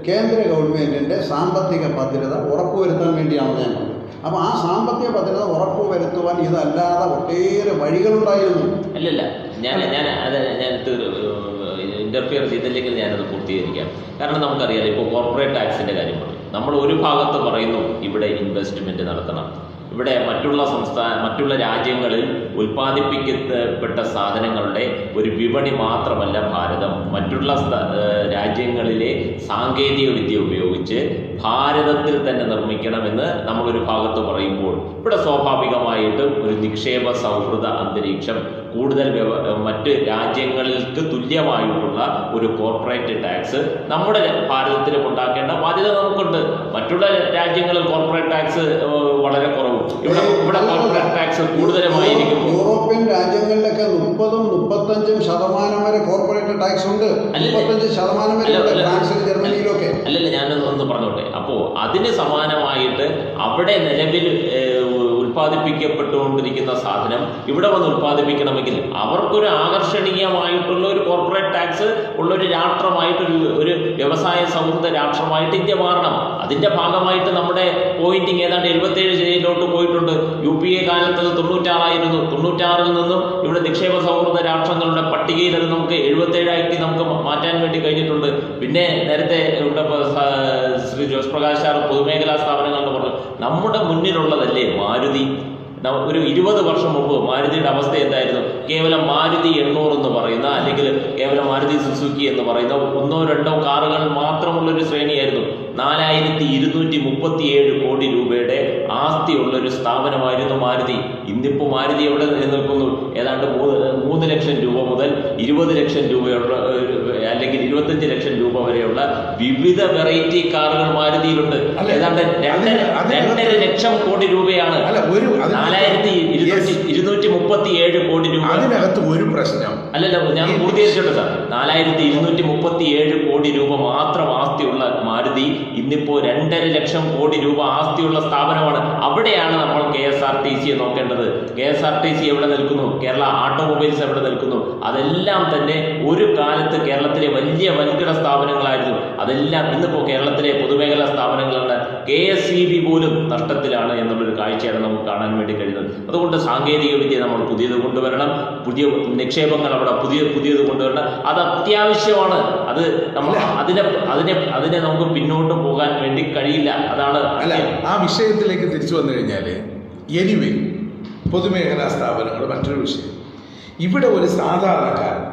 കേന്ദ്ര ഗവൺമെൻറ്റിൻ്റെ സാമ്പത്തിക ഭദ്രത ഉറപ്പുവരുത്താൻ വേണ്ടിയാണെന്ന് ഞാൻ പറഞ്ഞു. അപ്പോൾ ആ സാമ്പത്തിക ഭദ്രത ഉറപ്പുവരുത്തുവാൻ ഇതല്ലാതെ ഒട്ടേറെ വഴികളുണ്ടായിരുന്നു. അല്ലല്ല, ഞാൻ ഇന്റർഫിയർ ചെയ്തില്ലെങ്കിൽ ഞാനത് പൂർത്തീകരിക്കാം. കാരണം നമുക്കറിയാലോ, ഇപ്പോൾ കോർപ്പറേറ്റ് ടാക്സിൻ്റെ കാര്യം പറഞ്ഞു. നമ്മൾ ഒരു ഭാഗത്ത് പറയുന്നു ഇവിടെ ഇൻവെസ്റ്റ്മെൻറ്റ് നടത്തണം, ഇവിടെ മറ്റുള്ള രാജ്യങ്ങളിൽ ഉൽപ്പാദിപ്പിക്കപ്പെട്ട സാധനങ്ങളുടെ ഒരു വിപണി മാത്രമല്ല ഭാരതം, മറ്റുള്ള രാജ്യങ്ങളിലെ സാങ്കേതിക വിദ്യ ഉപയോഗിച്ച് ഭാരതത്തിൽ തന്നെ നിർമ്മിക്കണമെന്ന് നമ്മളൊരു ഭാഗത്ത് പറയുമ്പോൾ, ഇവിടെ സ്വാഭാവികമായിട്ടും ഒരു നിക്ഷേപ സൗഹൃദ അന്തരീക്ഷം കൂടുതൽ മറ്റ് രാജ്യങ്ങൾക്ക് തുല്യമായിട്ടുള്ള ഒരു കോർപ്പറേറ്റ് ടാക്സ് നമ്മുടെ ഭാരതത്തിലും ഉണ്ടാക്കേണ്ട ബാധ്യത നമുക്കുണ്ട്. മറ്റുള്ള രാജ്യങ്ങളിൽ കോർപ്പറേറ്റ് ടാക്സ് വളരെ കുറവും, ഇവിടെ കോർപ്പറേറ്റ് ടാക്സ് കൂടുതലുമായിരിക്കും. യൂറോപ്യൻ രാജ്യങ്ങളിലൊക്കെ 30-35% വരെ കോർപ്പറേറ്റ് ടാക്സ് ഉണ്ട്. 35% വരെ ഫ്രാൻസിലും ജർമ്മനിയിലൊക്കെ. അല്ലല്ല, ഞാനൊന്ന് പറഞ്ഞോട്ടെ. അപ്പോൾ അതിന് സമാനമായിട്ട് അവിടെ നിലവിൽ ഉൽപ്പാദിപ്പിക്കപ്പെട്ടുകൊണ്ടിരിക്കുന്ന സാധനം ഇവിടെ വന്ന് ഉൽപ്പാദിപ്പിക്കണമെങ്കിൽ അവർക്കൊരു ആകർഷണീയമായിട്ടുള്ള ഒരു കോർപ്പറേറ്റ് ടാക്സ് ഉള്ളൊരു രാഷ്ട്രമായിട്ടൊരു വ്യവസായ സൗഹൃദ രാഷ്ട്രമായിട്ട് ഇന്ത്യ മാറണം. അതിൻ്റെ ഭാഗമായിട്ട് നമ്മുടെ പോയിന്റിങ് ഏതാണ്ട് 77 പോയിട്ടുണ്ട്. UPA കാലത്ത് 96 96-ൽ നിന്നും ഇവിടെ നിക്ഷേപ സൗഹൃദ രാഷ്ട്രങ്ങളുടെ പട്ടികയിൽ അത് നമുക്ക് 77 നമുക്ക് മാറ്റാൻ വേണ്ടി കഴിഞ്ഞിട്ടുണ്ട്. പിന്നെ നേരത്തെ ഇവിടെ ശ്രീ ജോസ് പ്രകാശ് സാർ പൊതുമേഖലാ സ്ഥാപനങ്ങൾ എന്ന് പറഞ്ഞു. നമ്മുടെ മുന്നിലുള്ളതല്ലേ മാരുതി. ഒരു 20 വർഷം മുമ്പ് മാരുതിയുടെ അവസ്ഥ എന്തായിരുന്നു? കേവലം മാരുതി 800 എന്ന് പറയുന്ന, അല്ലെങ്കിൽ കേവലം മാരുതി സുസുക്കി എന്ന് പറയുന്ന 1-2 കാറുകൾ മാത്രമുള്ളൊരു ശ്രേണിയായിരുന്നു. 4237 കോടി രൂപയുടെ ആസ്തിയുള്ളൊരു സ്ഥാപനമായിരുന്നു മാരുതി. ഇന്നിപ്പോൾ മാരുതി എവിടെ നിലനിൽക്കുന്നു? ഏതാണ്ട് 3 ലക്ഷം രൂപ മുതൽ 20 ലക്ഷം രൂപയുള്ള, അല്ലെങ്കിൽ 25 ലക്ഷം രൂപ വരെയുള്ള വിവിധ വെറൈറ്റി കാറുകൾ മാരുതിയിലുണ്ട്. ഏതാണ്ട് 2.5 ലക്ഷം കോടി രൂപയാണ്. 4237 കോടി രൂപ. അതിനകത്ത് ഒരു പ്രശ്നം അല്ലല്ല, ഞാൻ പൂർത്തീകരിച്ചോട്ടെ സാർ. 4237 കോടി രൂപ മാത്രം ആസ്തിയുള്ള മാരുതി ഇന്നിപ്പോ 2.5 ലക്ഷം കോടി രൂപ ആസ്തിയുള്ള സ്ഥാപനമാണ്. അവിടെയാണ് നമ്മൾ KSRTC നോക്കേണ്ടത്. KSRTC എവിടെ നിൽക്കുന്നു? കേരള ഓട്ടോമൊബൈൽസ് എവിടെ നിൽക്കുന്നു? അതെല്ലാം തന്നെ ഒരു കാലത്ത് കേരളത്തിലെ വലിയ വൻകിട സ്ഥാപനങ്ങളായിരുന്നു. അതെല്ലാം ഇന്നിപ്പോൾ കേരളത്തിലെ പൊതുമേഖലാ സ്ഥാപനങ്ങളുടെ KSEB പോലും നഷ്ടത്തിലാണ് എന്നുള്ളൊരു കാഴ്ചയാണ് നമുക്ക് കാണാൻ വേണ്ടി കഴിയുന്നത്. അതുകൊണ്ട് സാങ്കേതിക വിദ്യ നമ്മൾ പുതിയത് കൊണ്ടുവരണം, പുതിയ നിക്ഷേപങ്ങൾ അവിടെ പുതിയത് കൊണ്ടുവരണം. അത് അത്യാവശ്യമാണ്. അത് നമ്മൾ അതിനെ നമുക്ക് പിന്നോട്ട് പോകാൻ വേണ്ടി കഴിയില്ല. അതാണ് അല്ല, ആ വിഷയത്തിലേക്ക് തിരിച്ചു വന്നു കഴിഞ്ഞാൽ എനിവേ പൊതുമേഖലാ സ്ഥാപനങ്ങൾ മറ്റൊരു വിഷയം. ഇവിടെ ഒരു സാധാരണക്കാരൻ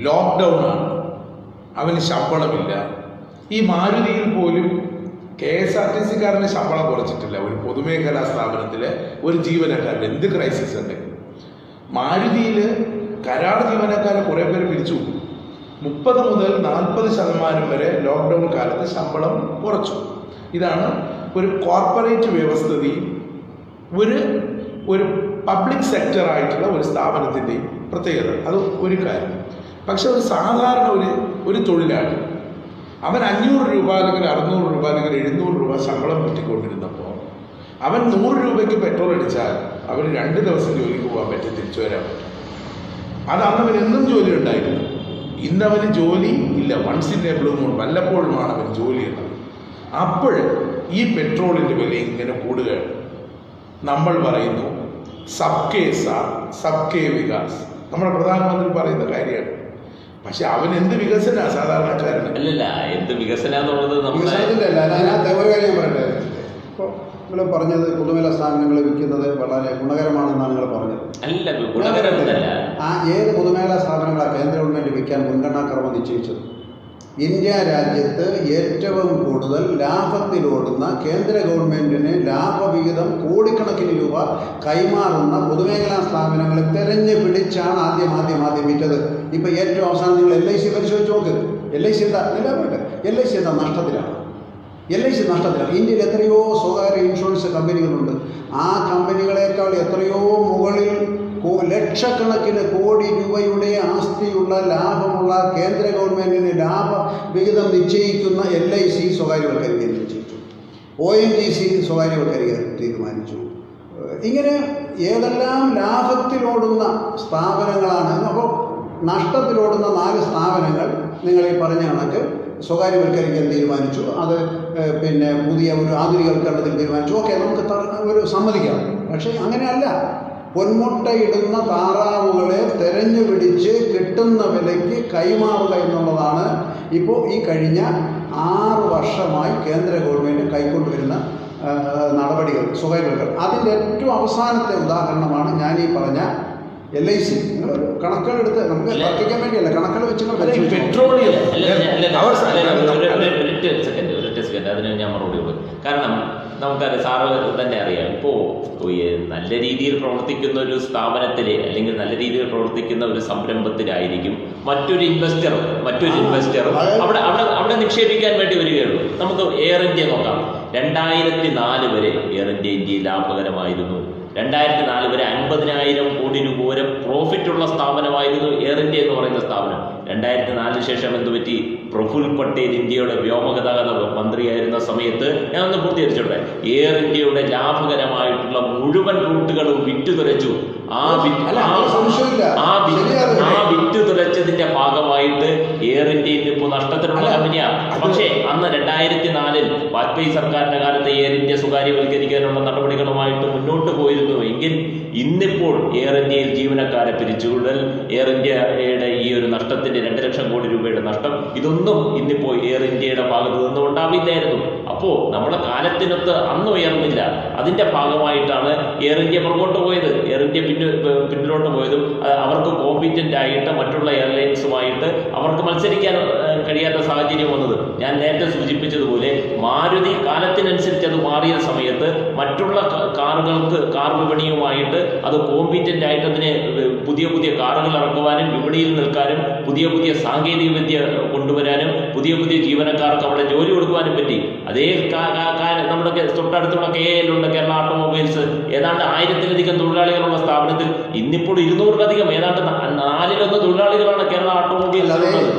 ലോക്ക്ഡൗൺ ആണ്, അവന് ശമ്പളമില്ല. ഈ മാരുതിയിൽ പോലും KSRTC-കാരന് ശമ്പളം കുറച്ചിട്ടില്ല. ഒരു പൊതുമേഖലാ സ്ഥാപനത്തിലെ ഒരു ജീവനക്കാരൻ എന്ത് ക്രൈസിസ് ഉണ്ടെങ്കിൽ മാരുതിയിൽ കരാർ ജീവനക്കാരെ കുറേ പേര് പിരിച്ചു. 30 മുതൽ 40% വരെ ലോക്ക്ഡൗൺ കാലത്ത് ശമ്പളം കുറച്ചു. ഇതാണ് ഒരു കോർപ്പറേറ്റ് വ്യവസ്ഥിതിയും ഒരു പബ്ലിക് സെക്ടറായിട്ടുള്ള ഒരു സ്ഥാപനത്തിൻ്റെയും പ്രത്യേകത. അത് ഒരു കാര്യം. പക്ഷെ ഒരു സാധാരണ ഒരു തൊഴിലാളി അവൻ 500 രൂപ അല്ലെങ്കിൽ 600 രൂപ അല്ലെങ്കിൽ 700 രൂപ ശമ്പളം പറ്റിക്കൊണ്ടിരുന്നപ്പോൾ അവൻ 100 രൂപയ്ക്ക് പെട്രോൾ അടിച്ചാൽ അവന് 2 ദിവസം ജോലിക്ക് പോകാൻ പറ്റും, തിരിച്ചു വരാൻ പറ്റും. അത് അന്നവൻ എന്നും ജോലി ഉണ്ടായിരുന്നു. ഇന്നവന് ജോലി ഇല്ല. Once in a blue moon, വല്ലപ്പോഴുമാണ് അവന് ജോലി ഉള്ളത്. അപ്പോൾ ഈ പെട്രോളിൻ്റെ വില ഇങ്ങനെ കൂടുകയാണ്. നമ്മൾ പറയുന്നു സബ്കേ സാത്ത് സബ്കേ വികാസ്, നമ്മുടെ പ്രധാനമന്ത്രി പറയുന്ന കാര്യമാണ്. പക്ഷെ അവൻ എന്ത് വികസന സാധാരണക്കാരന്? അല്ലല്ല, എന്ത് വികസന എന്നുള്ളത് വികസനത്തിൻ്റെ അല്ല. അതിനകത്ത് ഒരു കാര്യം ഞാൻ പറയട്ടെ. ഇപ്പോൾ നിങ്ങൾ പറഞ്ഞത് പൊതുമേഖലാ സ്ഥാപനങ്ങൾ വിൽക്കുന്നത് വളരെ ഗുണകരമാണെന്നാണ് നിങ്ങൾ പറഞ്ഞത്. അല്ല, ഗുണകരമല്ല. ഏത് പൊതുമേഖലാ സ്ഥാപനങ്ങളാണ് കേന്ദ്ര ഗവൺമെൻറ് വിൽക്കാൻ മുൻഗണനാക്രമം നിശ്ചയിച്ചത്? ഇന്ത്യ രാജ്യത്ത് ഏറ്റവും കൂടുതൽ ലാഭത്തിലോടുന്ന, കേന്ദ്ര ഗവൺമെൻറ്റിന് ലാഭവിഹിതം കോടിക്കണക്കിന് രൂപ കൈമാറുന്ന പൊതുമേഖലാ സ്ഥാപനങ്ങളെ തെരഞ്ഞു പിടിച്ചാണ് ആദ്യം വിറ്റത്. ഇപ്പോൾ ഏറ്റവും അവസാനം നിങ്ങൾ LIC പരിശോധിച്ച് നോക്ക്. LIC എന്താ നിലവിലുണ്ട്? LIC എന്താ നഷ്ടത്തിലാണ്. LIC നഷ്ടത്തിലാണ്. ഇന്ത്യയിൽ എത്രയോ സ്വകാര്യ ഇൻഷുറൻസ് കമ്പനികളുണ്ട്. ആ കമ്പനികളെക്കാൾ എത്രയോ മുകളിൽ ലക്ഷക്കണക്കിന് കോടി രൂപയുടെ ആസ്തിയുള്ള ലാഭമുള്ള കേന്ദ്ര ഗവൺമെൻറ്റിന് ലാഭവിഹിതം നിശ്ചയിക്കുന്ന LIC സ്വകാര്യവൽക്കരിക്കാൻ നിശ്ചയിച്ചു. ONGC സ്വകാര്യവൽക്കരിക്കാൻ തീരുമാനിച്ചു. ഇങ്ങനെ ഏതെല്ലാം ലാഭത്തിലോടുന്ന സ്ഥാപനങ്ങളാണ്. അപ്പോൾ നഷ്ടത്തിലോടുന്ന 4 സ്ഥാപനങ്ങൾ നിങ്ങൾ ഈ പറഞ്ഞ കണക്ക് സ്വകാര്യവൽക്കരിക്കാൻ തീരുമാനിച്ചു. അത് പിന്നെ പുതിയ ഒരു ആധുനികവൽക്കരണത്തിൽ തീരുമാനിച്ചു. ഓക്കെ, നമുക്ക് ഒരു സമ്മതിക്കാം. പക്ഷേ അങ്ങനെയല്ല. പൊന്മുട്ടയിടുന്ന താറാവുകളെ തെരഞ്ഞു പിടിച്ച് കിട്ടുന്ന വിലയ്ക്ക് കൈമാറുക എന്നുള്ളതാണ് ഇപ്പോൾ ഈ കഴിഞ്ഞ 6 വർഷമായി കേന്ദ്ര ഗവൺമെൻറ് കൈക്കൊണ്ടുവരുന്ന നടപടികൾ, സ്വകാര്യവൽക്കരണം. അതിൻ്റെ ഏറ്റവും അവസാനത്തെ ഉദാഹരണമാണ് ഞാൻ ഈ പറഞ്ഞ LIC. നിങ്ങൾ കണക്കുകളെടുത്ത് നമുക്ക് തർക്കിക്കാൻ വേണ്ടിയല്ല, കണക്കുകൾ വെച്ച് പെട്രോളിയം. അതിന് ഞാൻ മറുപടി കൊടുക്കും. കാരണം നമുക്കറിയാം, സാറ് തന്നെ അറിയാം. ഇപ്പോൾ നല്ല രീതിയിൽ പ്രവർത്തിക്കുന്ന ഒരു സ്ഥാപനത്തിൽ അല്ലെങ്കിൽ നല്ല രീതിയിൽ പ്രവർത്തിക്കുന്ന ഒരു സംരംഭത്തിലായിരിക്കും മറ്റൊരു ഇൻവെസ്റ്റർ അവിടെ അവിടെ അവിടെ നിക്ഷേപിക്കാൻ വേണ്ടി വരികയുള്ളൂ. നമുക്ക് എയർ ഇന്ത്യ നോക്കാം. 2004 വരെ എയർ ഇന്ത്യയിൽ ലാഭകരമായിരുന്നു. 2004 വരെ 50,000 കോടി രൂപ വരെ പ്രോഫിറ്റ് ഉള്ള സ്ഥാപനമായിരുന്നു എയർ ഇന്ത്യ എന്ന് പറയുന്ന സ്ഥാപനം. 2004 ശേഷം എന്തുപറ്റി? പ്രഫുൽ പട്ടേൽ ഇന്ത്യയുടെ വ്യോമഗതാഗത മന്ത്രിയായിരുന്ന സമയത്ത്, ഞാൻ ഒന്ന് പൂർത്തീകരിച്ചോട്ടെ, എയർ ഇന്ത്യയുടെ ലാഭകരമായിട്ടുള്ള മുഴുവൻ റൂട്ടുകളും വിറ്റുതുലച്ചു. ആ വിറ്റുതുലച്ചതിന്റെ ഭാഗമായിട്ട് എയർ ഇന്ത്യയിൽ ഇപ്പോൾ നഷ്ടത്തിലുള്ള കമ്പനിയാണ്. പക്ഷേ അന്ന് 2004 വാജ്പേയി സർക്കാരിന്റെ കാലത്ത് എയർ ഇന്ത്യ സ്വകാര്യവൽക്കരിക്കാനുള്ള നടപടികളുമായിട്ട് മുന്നോട്ട് പോയിരുന്നു എങ്കിൽ ഇന്നിപ്പോൾ എയർ ഇന്ത്യയിൽ ജീവനക്കാരെ പിരിച്ചുവിടൽ, എയർ ഇന്ത്യയുടെ ഈ ഒരു നഷ്ടത്തിന്റെ 2 ലക്ഷം കോടി രൂപയുടെ നഷ്ടം, ഇതൊന്നും ഇന്നിപ്പോൾ എയർ ഇന്ത്യയുടെ ഭാഗത്ത് നിന്നും ഉണ്ടാവില്ലായിരുന്നു. അപ്പോൾ നമ്മുടെ കാലത്തിനൊത്ത് അന്ന് ഉയർന്നില്ല. അതിന്റെ ഭാഗമായിട്ടാണ് എയർ ഇന്ത്യ പുറകോട്ട് പോയത്. എയർ ഇന്ത്യ പിന്നിലോട്ട് പോയതും അവർക്ക് കോമ്പീറ്റന്റ് ആയിട്ട് മറ്റുള്ള എയർലൈൻസുമായിട്ട് അവർക്ക് മത്സരിക്കാൻ കഴിയാത്ത സാഹചര്യം വന്നത്. ഞാൻ നേരത്തെ സൂചിപ്പിച്ചതുപോലെ മാരുതി കാലത്തിനനുസരിച്ച് അത് മാറിയ സമയത്ത് മറ്റുള്ള കാർ വിപണിയുമായിട്ട് അത് കോമ്പീറ്റന്റ് ആയിട്ട് അതിനെ പുതിയ പുതിയ കാറുകൾ ഇറക്കുവാനും വിപണിയിൽ നിൽക്കാനും പുതിയ പുതിയ സാങ്കേതിക വിദ്യ കൊണ്ടുവരാനും പുതിയ പുതിയ ജീവനക്കാർക്ക് അവിടെ ജോലി കൊടുക്കുവാനും പറ്റി. അതേ നമ്മുടെ തൊട്ടടുത്തുള്ള KAL ഉണ്ട്, കേരള ഓട്ടോമൊബൈൽസ്, ഏതാണ്ട് 1000-ലധികം തൊഴിലാളികളുള്ള സ്ഥാപനത്തിൽ ഇന്നിപ്പോൾ 200-ലധികം, ഏതാണ്ട് 4-1 തൊഴിലാളികളാണ് കേരള ഓട്ടോമൊബൈൽസ്.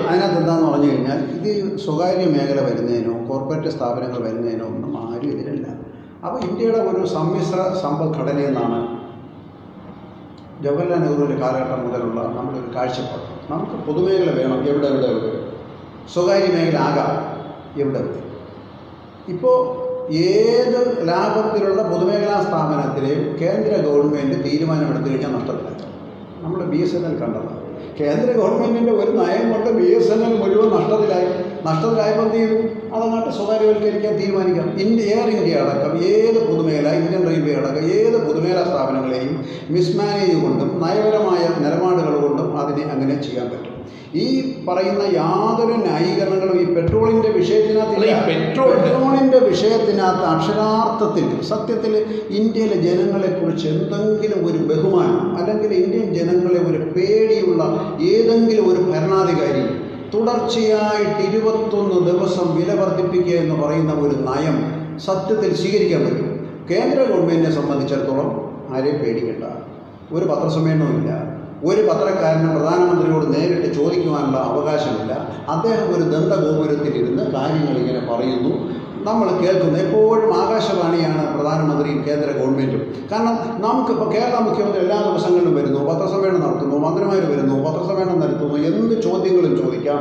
അതിനകത്ത് എന്താണെന്ന് പറഞ്ഞു കഴിഞ്ഞാൽ, ഇത് സ്വകാര്യ മേഖല വരുന്നതിനോ കോർപ്പറേറ്റ് സ്ഥാപനങ്ങൾ വരുന്നതിനോ ഒന്നും ആരും എതിരല്ല. അപ്പോൾ ഇന്ത്യയുടെ ഒരു സമ്മിശ്ര സമ്പദ്ഘടനയെന്നാണ് ജവഹർലാൽ നെഹ്റുവിൻ്റെ കാലഘട്ടം മുതലുള്ള നമ്മുടെ ഒരു കാഴ്ചപ്പാട്. നമുക്ക് പൊതുമേഖല വേണം, എവിടെ സ്വകാര്യ മേഖല ആകാം എവിടെ. ഇപ്പോൾ ഏത് ലാഭത്തിലുള്ള പൊതുമേഖലാ സ്ഥാപനത്തിലെയും കേന്ദ്ര ഗവൺമെൻറ് തീരുമാനമെടുത്തു കഴിഞ്ഞാൽ നഷ്ടത്തിലായി. നമ്മൾ BSNL കണ്ടതാണ്. കേന്ദ്ര ഗവൺമെൻറ്റിൻ്റെ ഒരു നയം കൊണ്ട് BSNL മുഴുവൻ നഷ്ടത്തിലായപ്പോൾ എന്ത് ചെയ്തു? അതങ്ങോട്ട് സ്വകാര്യവൽക്കരിക്കാൻ തീരുമാനിക്കാം. എയർ ഇന്ത്യ അടക്കം ഏത് പൊതുമേഖല, ഇന്ത്യൻ റെയിൽവേ അടക്കം ഏത് പൊതുമേഖലാ സ്ഥാപനങ്ങളെയും മിസ്മാനേജ് കൊണ്ടും നയപരമായ നിലപാടുകൾ കൊണ്ടും അതിനെ അങ്ങനെ ചെയ്യാൻ പറ്റും. ഈ പറയുന്ന യാതൊരു ന്യായീകരണങ്ങളും ഈ പെട്രോളിൻ്റെ വിഷയത്തിനകത്ത് പെട്രോളിൻ്റെ വിഷയത്തിനകത്ത് അക്ഷരാർത്ഥത്തിൽ സത്യത്തിൽ ഇന്ത്യയിലെ ജനങ്ങളെക്കുറിച്ച് എന്തെങ്കിലും ഒരു ബഹുമാനം അല്ലെങ്കിൽ ഇന്ത്യൻ ജനങ്ങളെ ഒരു പേടിയുള്ള ഏതെങ്കിലും ഒരു ഭരണാധികാരി തുടർച്ചയായിട്ട് 21 ദിവസം വില വർദ്ധിപ്പിക്കുക എന്ന് പറയുന്ന ഒരു നയം സത്യത്തിൽ സ്വീകരിക്കാൻ പറ്റും. കേന്ദ്ര ഗവൺമെൻറ്റിനെ സംബന്ധിച്ചിടത്തോളം ആരെയും പേടിക്കേണ്ട, ഒരു പത്രസമ്മേളനവുമില്ല, ഒരു പത്രക്കാരന് പ്രധാനമന്ത്രിയോട് നേരിട്ട് ചോദിക്കുവാനുള്ള അവകാശമില്ല. അദ്ദേഹം ഒരു ദന്തഗോപുരത്തിലിരുന്ന് കാര്യങ്ങൾ ഇങ്ങനെ പറയുന്നു, നമ്മൾ കേൾക്കുന്നു. എപ്പോഴും ആകാശവാണിയാണ് പ്രധാനമന്ത്രിയും കേന്ദ്ര ഗവൺമെൻറ്റും. കാരണം നമുക്കിപ്പോൾ കേരള മുഖ്യമന്ത്രി എല്ലാ ദിവസങ്ങളിലും വരുന്നു, പത്രസമ്മേളനം നടത്തുന്നു, മന്ത്രിമാർ വരുന്നു, പത്രസമ്മേളനം നടത്തുന്നു, എന്ത് ചോദ്യങ്ങളും ചോദിക്കാം,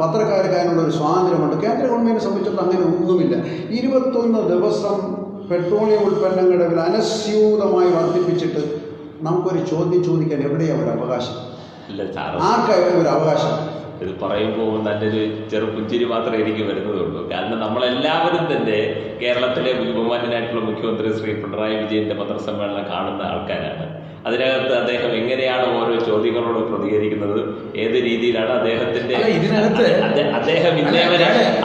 പത്രക്കാർക്കാനുള്ള ഒരു സ്വാതന്ത്ര്യമുണ്ട്. കേന്ദ്ര ഗവൺമെൻറ്റിനെ സംബന്ധിച്ചിടത്തോളം അങ്ങനെ ഒന്നുമില്ല. 21 ദിവസം പെട്രോളിയം ഉൽപ്പന്നങ്ങളുടെ വില അനസ്യൂതമായി വർദ്ധിപ്പിച്ചിട്ട് നമുക്കൊരു ചോദ്യം ചോദിക്കാൻ എവിടെയാണ് ഒരു അവകാശം? ആർക്കായാലും ഒരു അവകാശം? ഇത് പറയുമ്പോൾ നല്ലൊരു ചെറുപുഞ്ചിരി മാത്രമേ എനിക്ക് വരുന്നതുള്ളൂ. കാരണം നമ്മളെല്ലാവരും തന്നെ കേരളത്തിലെ ബഹുമാന്യനായിട്ടുള്ള മുഖ്യമന്ത്രി ശ്രീ പിണറായി വിജയന്റെ പത്രസമ്മേളനം കാണുന്ന ആൾക്കാരാണ്. അതിനകത്ത് അദ്ദേഹം എങ്ങനെയാണ് ഓരോ ചോദ്യങ്ങളോട് പ്രതികരിക്കുന്നത്, ഏത് രീതിയിലാണ് അദ്ദേഹത്തിന്റെ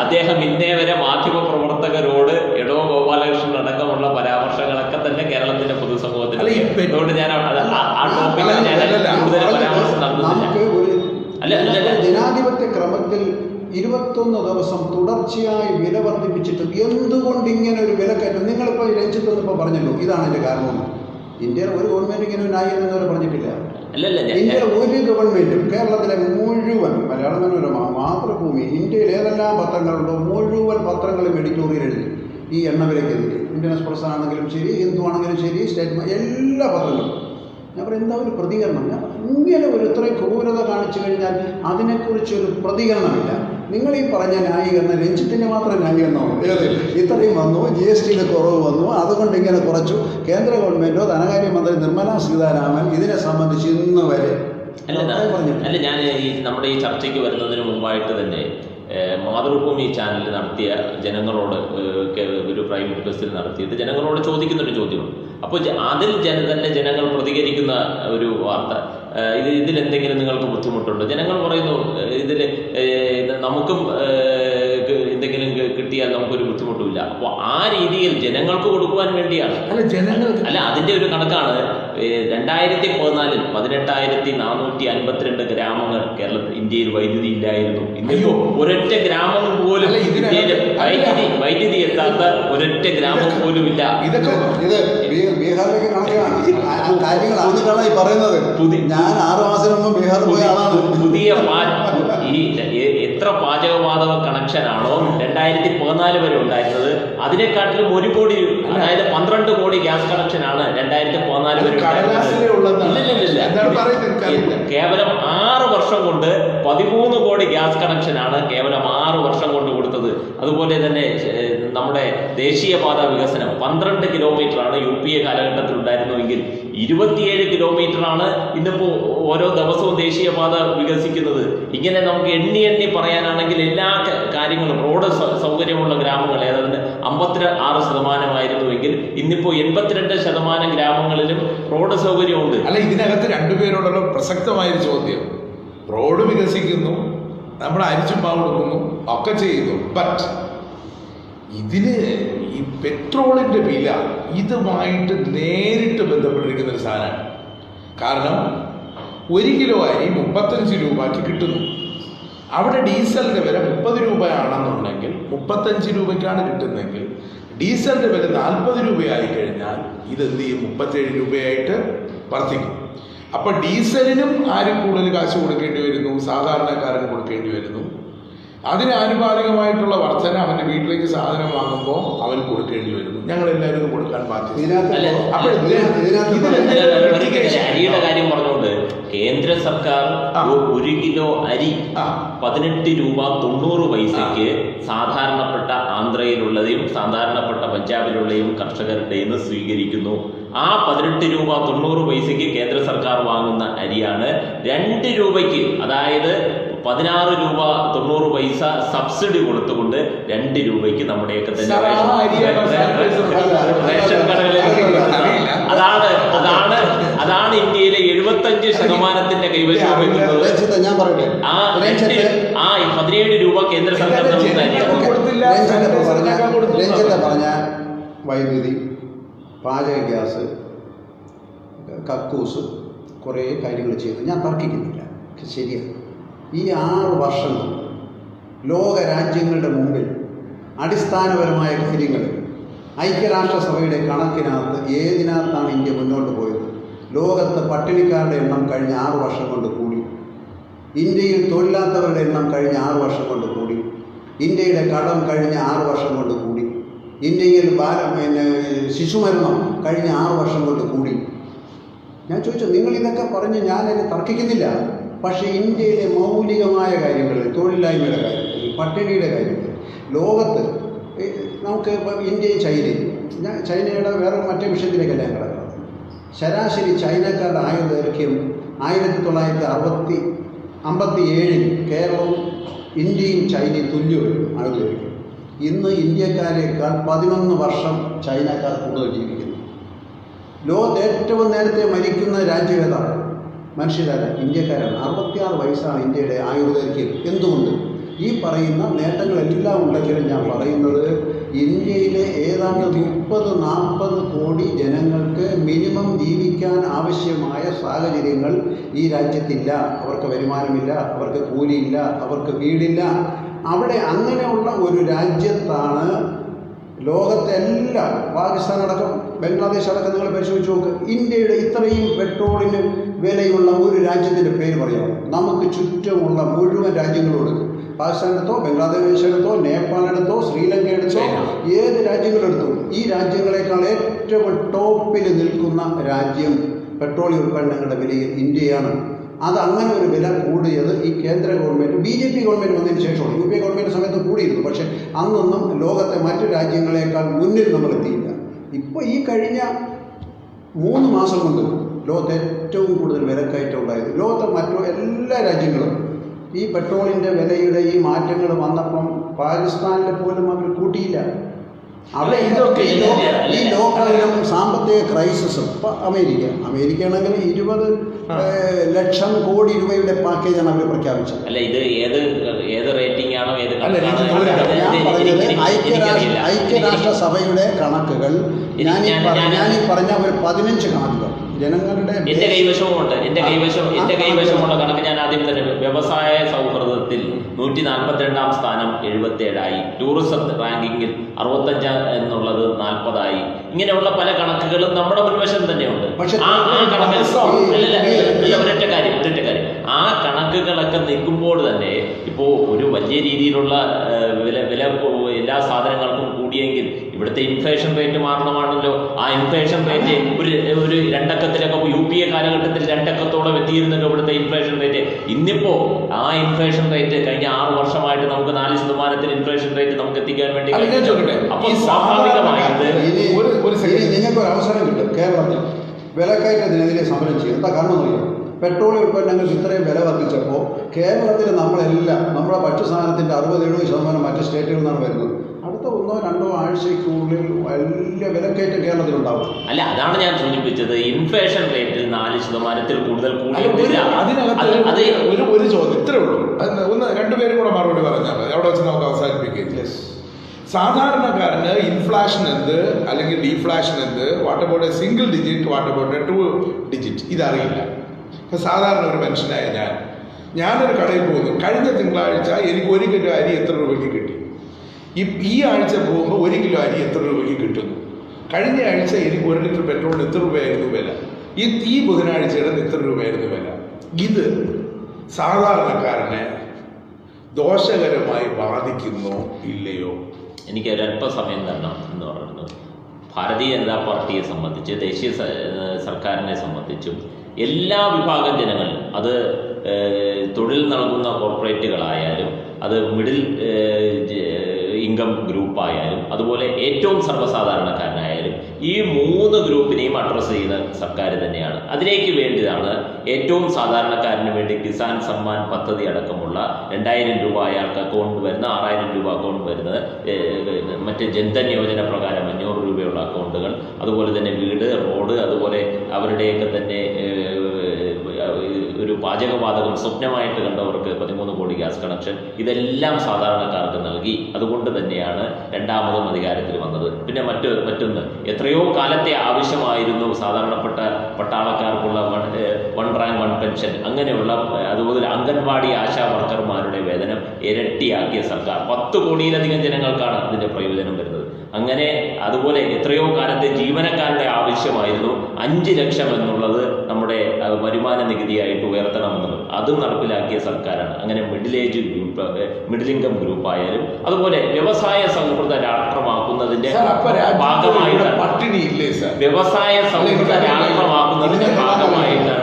അദ്ദേഹം ഇന്നേവരെ മാധ്യമ പ്രവർത്തകരോട് എടോ ഗോപാലകൃഷ്ണൻ അടക്കമുള്ള പരാമർശങ്ങളൊക്കെ തന്നെ കേരളത്തിന്റെ പൊതുസമൂഹത്തിൽ. അതുകൊണ്ട് ഞാൻ ആ ടോപ്പിക്കിൽ ഞാൻ കൂടുതൽ പരാമർശം നടത്തുന്നില്ല. ജനാധിപത്യ ക്രമത്തിൽ 21 ദിവസം തുടർച്ചയായി വില വർദ്ധിപ്പിച്ചിട്ട് എന്തുകൊണ്ട് ഇങ്ങനെ ഒരു വിലക്കയറ്റം? നിങ്ങളിപ്പോൾ രഞ്ജിത്തൊന്നിപ്പോൾ പറഞ്ഞല്ലോ, ഇതാണ് എൻ്റെ കാരണം. ഇന്ത്യയിൽ ഒരു ഗവൺമെൻറ് ഇങ്ങനെ ഒരു ന്യായം എന്നവരെ പറഞ്ഞിട്ടില്ല. ഇന്ത്യയിലെ ഒരു ഗവൺമെൻറ്റും കേരളത്തിലെ മുഴുവൻ മലയാള മനോരമ, മാതൃഭൂമി, ഇന്ത്യയിൽ ഏതെല്ലാം പത്രങ്ങളുണ്ടോ മുഴുവൻ പത്രങ്ങളും എഡിറ്റോറിയൽ എഴുതി ഈ എണ്ണവിലക്കെതിരെ. ഇന്ത്യൻ എക്സ്പ്രസ് ആണെങ്കിലും ശരി, ഹിന്ദു ആണെങ്കിലും ശരി, സ്റ്റേറ്റ്മെന്റ്, എല്ലാ പത്രങ്ങളും. ഞാൻ പറയും, എന്താ ഒരു പ്രതികരണം? ഇങ്ങനെ ഒരു ഇത്രയും ക്രൂരത കാണിച്ചു കഴിഞ്ഞാൽ അതിനെക്കുറിച്ചൊരു പ്രതികരണമില്ല. നിങ്ങൾ ഈ പറഞ്ഞ ന്യായീകരണം രഞ്ജിത്തിൻ്റെ മാത്രം ന്യായീകരണമാണ്. ഇത്രയും വന്നു, GST കുറവ് വന്നു, അതുകൊണ്ട് ഇങ്ങനെ കുറച്ചു. കേന്ദ്ര ഗവൺമെൻറ്റോ ധനകാര്യമന്ത്രി നിർമ്മലാ സീതാരാമൻ ഇതിനെ സംബന്ധിച്ച് ഇന്ന് വരെ അല്ല, ഞാൻ നമ്മുടെ ഈ ചർച്ചയ്ക്ക് വരുന്നതിന് മുമ്പായിട്ട് തന്നെ മാതൃഭൂമി ചാനൽ നടത്തിയ ജനങ്ങളോട് ഒരു പ്രൈവറ്റ് ബസ്സിൽ നടത്തിയത് ജനങ്ങളോട് ചോദിക്കുന്നൊരു ചോദ്യമാണ്. അപ്പോൾ അതിൽ തന്നെ ജനങ്ങൾ പ്രതികരിക്കുന്ന ഒരു വാർത്ത, ഇതിലെന്തെങ്കിലും നിങ്ങൾക്ക് ബുദ്ധിമുട്ടുണ്ടോ? ജനങ്ങൾ പറയുന്നു, ഇതിൽ നമുക്കും എന്തെങ്കിലും കിട്ടിയാൽ നമുക്കൊരു ബുദ്ധിമുട്ടുമില്ല. അപ്പോൾ ആ രീതിയിൽ ജനങ്ങൾക്ക് കൊടുക്കുവാൻ വേണ്ടിയാണ്. അല്ല, അതിൻ്റെ ഒരു കണക്കാണ് 2014 18,452 ഗ്രാമങ്ങൾ ഇന്ത്യയിൽ വൈദ്യുതി ഇല്ലായിരുന്നു. ഇന്നിപ്പോ ഒരൊറ്റ ഗ്രാമം പോലും ഇന്ത്യയിൽ വൈദ്യുതി എത്താത്ത ഒരൊറ്റ ഗ്രാമം പോലും ഇല്ല. ഇത് ബീഹാറിലേക്ക് കാര്യങ്ങൾ പറയുന്നത്. ഞാൻ 6 മാസം മുമ്പ് ബീഹാറിൽ പോയ ആളാണ്. പുതിയ ഈ എത്ര പാചകവാതക കണക്ഷനാണോ 2014 വരെ ഉണ്ടായിരുന്നത്, അതിനെക്കാട്ടിലും 1 കോടി, അതായത് 12 കോടി ഗ്യാസ് കണക്ഷനാണ് 2014 വരെ കേവലം 6 വർഷം കൊണ്ട് 13 കോടി ഗ്യാസ് കണക്ഷനാണ് കേവലം 6 വർഷം കൊണ്ട് കൊടുത്തത്. അതുപോലെ തന്നെ നമ്മുടെ ദേശീയപാത വികസനം 12 കിലോമീറ്ററാണ് UPA കാലഘട്ടത്തിൽ ഉണ്ടായിരുന്നുവെങ്കിൽ 27 കിലോമീറ്ററാണ് ഇന്നിപ്പോൾ ഓരോ ദിവസവും ദേശീയപാത വികസിക്കുന്നത്. ഇങ്ങനെ നമുക്ക് എണ്ണി പറയാനാണെങ്കിൽ എല്ലാ കാര്യങ്ങളും, റോഡ് സൗകര്യമുള്ള ഗ്രാമങ്ങൾ ഏതാണ്ട് 56% ഇന്നിപ്പോൾ 82% ഗ്രാമങ്ങളിലും റോഡ് സൗകര്യമുണ്ട്. അല്ല, ഇതിനകത്ത് രണ്ടുപേരോടുള്ള പ്രസക്തമായൊരു ചോദ്യം. റോഡ് വികസിക്കുന്നു, നമ്മുടെ അരിച്ചുമ്പാവ് കൊടുക്കുന്നു, ഒക്കെ ചെയ്യുന്നു. ബട്ട് ഇതിന് ഈ പെട്രോളിൻ്റെ വില ഇതുമായിട്ട് നേരിട്ട് ബന്ധപ്പെട്ടിരിക്കുന്ന ഒരു സാധനമാണ്. കാരണം 1 കിലോ അരി 35 രൂപയ്ക്ക് കിട്ടുന്നു. അവിടെ ഡീസലിൻ്റെ വില 30 രൂപയാണെന്നുണ്ടെങ്കിൽ 35 രൂപയ്ക്കാണ് കിട്ടുന്നതെങ്കിൽ ഡീസലിൻ്റെ വില 40 രൂപയായി കഴിഞ്ഞാൽ ഇതെന്ത് ചെയ്യും? 37 രൂപയായിട്ട് വർദ്ധിക്കും. അപ്പോൾ ഡീസലിനും ആരും കൂടുതൽ കാശ് കൊടുക്കേണ്ടി വരുന്നു, സാധാരണക്കാരന് കൊടുക്കേണ്ടി വരുന്നു. അതിന് ആനുപാതികമായിട്ടുള്ള വർധന അവൻ്റെ വീട്ടിലേക്ക് സാധനം വാങ്ങുമ്പോൾ അവന് കൊടുക്കേണ്ടി വരുന്നു. ഞങ്ങളെല്ലാവരും കൊടുക്കാൻ ബാധ്യത. അരിയുടെ കാര്യം പറഞ്ഞുകൊണ്ട് കേന്ദ്ര സർക്കാർ 1 കിലോ അരി 18 രൂപ 90 പൈസയ്ക്ക് സാധാരണപ്പെട്ട ആന്ധ്രയിലുള്ളതെയും സാധാരണപ്പെട്ട പഞ്ചാബിലുള്ളയും കർഷകരുടെയും സ്വീകരിക്കുന്നു. ആ 18 രൂപ 90 പൈസയ്ക്ക് കേന്ദ്ര സർക്കാർ വാങ്ങുന്ന അരിയാണ് 2 രൂപയ്ക്ക്, അതായത് 16 രൂപ 90 പൈസ സബ്സിഡി കൊടുത്തുകൊണ്ട് 2 രൂപയ്ക്ക് നമ്മുടെയൊക്കെ തന്നെ റേഷൻ കടകളിൽ അതാണ് ഇന്ത്യയിലെ 75% കൈവശം വയ്ക്കുന്നത്. ആ 17 രൂപ കേന്ദ്ര സർക്കാർ പറഞ്ഞ വൈദ്യുതി, പാചക ഗ്യാസ്, കക്കൂസ്, കുറേ കാര്യങ്ങൾ ചെയ്തു. ഞാൻ തർക്കിക്കുന്നില്ല, ശരിയാണ്. ഈ 6 വർഷം ലോക രാജ്യങ്ങളുടെ മുമ്പിൽ അടിസ്ഥാനപരമായ കാര്യങ്ങൾ ഐക്യരാഷ്ട്രസഭയുടെ കണക്കിനകത്ത് ഏതിനകത്താണ് ഇന്ത്യ മുന്നോട്ട് പോയത്? ലോകത്ത് പട്ടിണിക്കാരുടെ എണ്ണം കഴിഞ്ഞ 6 വർഷം കൊണ്ട് കൂടി, ഇന്ത്യയിൽ തൊഴിലാത്തവരുടെ എണ്ണം കഴിഞ്ഞ 6 വർഷം കൊണ്ട് കൂടി, ഇന്ത്യയുടെ കടം കഴിഞ്ഞ 6 വർഷം കൊണ്ട് കൂടി, ഇന്ത്യയിൽ ശിശുമരണം കഴിഞ്ഞ 6 വർഷം കൊണ്ട് കൂടി. ഞാൻ ചോദിച്ചു, നിങ്ങളിതൊക്കെ പറഞ്ഞ് ഞാനതിന് തർക്കിക്കുന്നില്ല. പക്ഷേ ഇന്ത്യയിലെ മൗലികമായ കാര്യങ്ങളിൽ, തൊഴിലില്ലായ്മയുടെ കാര്യത്തിൽ, പട്ടിണിയുടെ കാര്യത്തിൽ, ലോകത്ത് നമുക്ക് ഇന്ത്യയും ചൈനയുടെ വേറെ മറ്റേ വിഷയത്തിലേക്കല്ല ഞാൻ കിടക്കുന്നത്. ശരാശരി ചൈനക്കാരുടെ ആയുർദൈർഘ്യം 1957 കേരളവും ഇന്ത്യയും ചൈനയും തുല്യമായിരുന്നു ആയുർദൈർഘ്യം. ഇന്ന് ഇന്ത്യക്കാരേക്കാൾ 11 വർഷം ചൈനക്കാർ കൂടുതൽ ജീവിക്കുന്നു. ലോകത്ത് ഏറ്റവും നേരത്തെ മരിക്കുന്ന രാജ്യം ഏതാണ്? മനുഷ്യരാണ്, ഇന്ത്യക്കാരാണ്. 66 വയസ്സാണ് ഇന്ത്യയുടെ ആയുർദൈർഘ്യം. എന്തുകൊണ്ട്? ഈ പറയുന്ന നേട്ടങ്ങളെല്ലാം ഉണ്ടെങ്കിലും ഞാൻ പറയുന്നത് ഇന്ത്യയിലെ ഏതാണ്ട് 30-40 കോടി ജനങ്ങൾക്ക് മിനിമം ജീവിക്കാൻ ആവശ്യമായ സാഹചര്യങ്ങൾ ഈ രാജ്യത്തില്ല. അവർക്ക് വരുമാനമില്ല, അവർക്ക് കൂലിയില്ല, അവർക്ക് വീടില്ല. അവിടെ അങ്ങനെയുള്ള ഒരു രാജ്യത്താണ് ലോകത്തെല്ലാം, പാകിസ്ഥാൻ അടക്കം ബംഗ്ലാദേശ് അടക്കം നിങ്ങൾ പരിശോധിച്ച് നോക്ക്, ഇന്ത്യയുടെ ഇത്രയും പെട്രോളിന് വിലയുള്ള ഒരു രാജ്യത്തിൻ്റെ പേര് പറയാമോ? നമുക്ക് ചുറ്റുമുള്ള മുഴുവൻ രാജ്യങ്ങളോട്, പാകിസ്ഥാൻ എടുത്തോ, ബംഗ്ലാദേശ് എടുത്തോ, നേപ്പാൾ എടുത്തോ, ശ്രീലങ്ക എടുത്തോ, ഏത് രാജ്യങ്ങളെടുത്തോ, ഈ രാജ്യങ്ങളെക്കാൾ ഏറ്റവും ടോപ്പിൽ നിൽക്കുന്ന രാജ്യം പെട്രോളിയം ഉൽപ്പന്നങ്ങളുടെ വിലയിൽ ഇന്ത്യയാണ്. അത് അങ്ങനെ ഒരു വില കൂടിയത് ഈ കേന്ദ്ര ഗവൺമെൻറ്, BJP ഗവൺമെൻറ് വന്നതിന് ശേഷമാണ്. UPA ഗവൺമെൻറ് സമയത്ത് കൂടിയിരുന്നു. പക്ഷേ അന്നൊന്നും ലോകത്തെ മറ്റു രാജ്യങ്ങളെക്കാൾ മുന്നിൽ നമ്മൾ എത്തിയില്ല. ഇപ്പോൾ ഈ കഴിഞ്ഞ 3 മാസം കൊണ്ട് ലോകത്തെ ഏറ്റവും കൂടുതൽ വിലക്കയറ്റം ഉണ്ടായത്. ലോകത്തെ മറ്റു എല്ലാ രാജ്യങ്ങളും ഈ പെട്രോളിൻ്റെ വിലയുടെ ഈ മാറ്റങ്ങൾ വന്നപ്പം പാകിസ്ഥാനിലെ പോലും അവർ കൂട്ടിയില്ല. അവിടെ ഈ ലോകത്തിലും സാമ്പത്തിക ആദ്യ ക്രൈസിസ് ഇപ്പം അമേരിക്കയാണെങ്കിൽ 20 ലക്ഷം കോടി രൂപയുടെ പാക്കേജാണ് അവർ പ്രഖ്യാപിച്ചത്. അല്ല, ഇത് ഏത് റേറ്റിംഗ് ആണോ ഏത് ഞാൻ പറഞ്ഞത് ഐക്യരാഷ്ട്രസഭയുടെ കണക്കുകൾ ഞാനീ പറഞ്ഞ ഒരു 15 കണക്കുകൾ ജനങ്ങളുടെ എന്റെ കൈവശമുണ്ട്. എന്റെ കൈവശമുള്ള കണക്ക് ഞാൻ ആദ്യം തന്നെ വ്യവസായ സൗഹൃദത്തിൽ 142 സ്ഥാനം 77ആയി, ടൂറിസം റാങ്കിങ്ങിൽ 65 എന്നുള്ളത് 40ആയി. ഇങ്ങനെയുള്ള പല കണക്കുകളും നമ്മുടെ മുൻവശം തന്നെയുണ്ട്. ഒരൊറ്റ കാര്യം ആ കണക്കുകളൊക്കെ നിൽക്കുമ്പോൾ തന്നെ ഇപ്പോൾ ഒരു വലിയ രീതിയിലുള്ള വില എല്ലാ സാധനങ്ങൾക്കും കൂടിയെങ്കിൽ ഇവിടുത്തെ ഇൻഫ്ലേഷൻ റേറ്റ് മാറണമാണല്ലോ. ആ ഇൻഫ്ലേഷൻ റേറ്റ് ഒരു 2 അക്കത്തിലൊക്കെ UPA കാലഘട്ടത്തിൽ 2 അക്കത്തോളം എത്തിയിരുന്നല്ലോ ഇവിടുത്തെ ഇൻഫ്ലേഷൻ റേറ്റ്. ഇന്നിപ്പോ ആ ഇൻഫ്ലേഷൻ റേറ്റ് കഴിഞ്ഞ 6 വർഷമായിട്ട് നമുക്ക് 4% ഇൻഫ്ലേഷൻ റേറ്റ് നമുക്ക് എത്തിക്കാൻ വേണ്ടി അപ്പൊ സ്വാഭാവികമായിട്ട് നിങ്ങൾക്ക് ഒരു അവസരം കിട്ടും കേരളത്തിൽ വിലക്കയറ്റത്തിനെതിരെ സമരം ചെയ്യും. എന്താ കാരണം അറിയാം? പെട്രോളിയം ഉൽപ്പന്നങ്ങൾക്ക് ഇത്രയും വില വർദ്ധിച്ചപ്പോൾ കേരളത്തിൽ നമ്മുടെ ഭക്ഷ്യസാധനത്തിൻ്റെ 60-70% മറ്റ് സ്റ്റേറ്റുകളിൽ നിന്നാണ് വരുന്നത്. അടുത്ത 1-2 ആഴ്ചയ്ക്കുള്ളിൽ വലിയ വിലക്കയറ്റം കേരളത്തിലുണ്ടാവും. അല്ല, അതാണ് ഞാൻ സൂചിപ്പിച്ചത്. ഇൻഫ്ലേഷൻ റേറ്റിൽ 4% കൂടുതൽ ഒരു ചോദ്യം ഇത്രേ ഉള്ളൂ. ഒന്ന് 2 പേരും കൂടെ മറുപടി പറഞ്ഞാൽ മതി. അവിടെ വെച്ച് നമുക്ക് അവസാനിപ്പിക്കുകയും സാധാരണക്കാരന് ഇൻഫ്ലേഷൻ എന്ത് അല്ലെങ്കിൽ ഡീഫ്ലേഷൻ എന്ത്, what about a single digit, what about a 2 digit, ഇതറിയില്ല. ഇപ്പം സാധാരണ ഒരു മനുഷ്യനായ ഞാനൊരു കടയിൽ പോകുന്നു. കഴിഞ്ഞ തിങ്കളാഴ്ച എനിക്ക് 1 കിലോ അരി എത്ര രൂപയ്ക്ക് കിട്ടി? ഈ ആഴ്ച പോകുമ്പോൾ 1 കിലോ അരി എത്ര രൂപയ്ക്ക് കിട്ടുന്നു? കഴിഞ്ഞ ആഴ്ച എനിക്ക് 1 ലിറ്റർ പെട്രോളിന് എത്ര രൂപയായിരുന്നു വില? ഈ ബുധനാഴ്ചയുടെ എത്ര രൂപയായിരുന്നു വില? ഇത് സാധാരണക്കാരനെ ദോഷകരമായി ബാധിക്കുന്നോ ഇല്ലയോ? എനിക്ക് ഒരല്പസമയം തരണം എന്ന് പറയുന്നത് ഭാരതീയ ജനതാ പാർട്ടിയെ സംബന്ധിച്ച്, ദേശീയ സർക്കാരിനെ സംബന്ധിച്ചും എല്ലാ വിഭാഗം ജനങ്ങൾ, അത് തൊഴിൽ നൽകുന്ന കോർപ്പറേറ്റുകളായാലും, അത് മിഡിൽ ഇൻകം ഗ്രൂപ്പായാലും, അതുപോലെ ഏറ്റവും സർവ്വസാധാരണക്കാരനായാലും, ഈ 3 ഗ്രൂപ്പിനെയും അഡ്രസ്സ് ചെയ്യുന്ന സർക്കാർ തന്നെയാണ്. അതിലേക്ക് വേണ്ടിയാണ് ഏറ്റവും സാധാരണക്കാരന് വേണ്ടി കിസാൻ സമ്മാൻ പദ്ധതി അടക്കമുള്ള 2000 രൂപ അയാൾക്ക് അക്കൗണ്ട് വരുന്ന, 6000 രൂപ അക്കൗണ്ട് വരുന്നത്, മറ്റ് ജൻധൻ യോജന പ്രകാരം 500 രൂപയുള്ള അക്കൗണ്ടുകൾ, അതുപോലെ തന്നെ വീട്, റോഡ്, അതുപോലെ അവരുടെയൊക്കെ തന്നെ ഒരു പാചകവാതകം സ്വപ്നമായിട്ട് കണ്ടവർക്ക് 13 കോടി ഗ്യാസ് കണക്ഷൻ, ഇതെല്ലാം സാധാരണക്കാർക്ക് നൽകി. അതുകൊണ്ട് തന്നെയാണ് രണ്ടാമതും അധികാരത്തിൽ വന്നത്. പിന്നെ മറ്റൊന്ന്, എത്രയോ കാലത്തെ ആവശ്യമായിരുന്നു സാധാരണപ്പെട്ട പട്ടാളക്കാർക്കുള്ള 1 റാങ്ക് 1 പെൻഷൻ, അങ്ങനെയുള്ള, അതുപോലെ അംഗൻവാടി ആശാ വർക്കർമാരുടെ വേതനം ഇരട്ടിയാക്കിയ സർക്കാർ. 10 കോടിയിലധികം ജനങ്ങൾക്കാണ് ഇതിൻ്റെ പ്രയോജനം വരുന്നത്. അങ്ങനെ അതുപോലെ എത്രയോ കാലത്തെ ജീവനക്കാരുടെ ആവശ്യമായിരുന്നു 5 ലക്ഷം എന്നുള്ളത് നമ്മുടെ വരുമാന നികുതിയായിട്ട് ഉയർത്തണമെന്നുള്ളത്. അതും നടപ്പിലാക്കിയ സർക്കാരാണ്. അങ്ങനെ മിഡിൽ ഇൻകം ഗ്രൂപ്പ് ആയാലും, അതുപോലെ വ്യവസായ സൗഹൃദ രാഷ്ട്രമാക്കുന്നതിന്റെ ഭാഗമായിട്ടാണ്. പട്ടിണിയില്ലേ സാർ? വ്യവസായ സൗഹൃദ രാഷ്ട്രമാക്കുന്നതിന്റെ ഭാഗമായിട്ടാണ്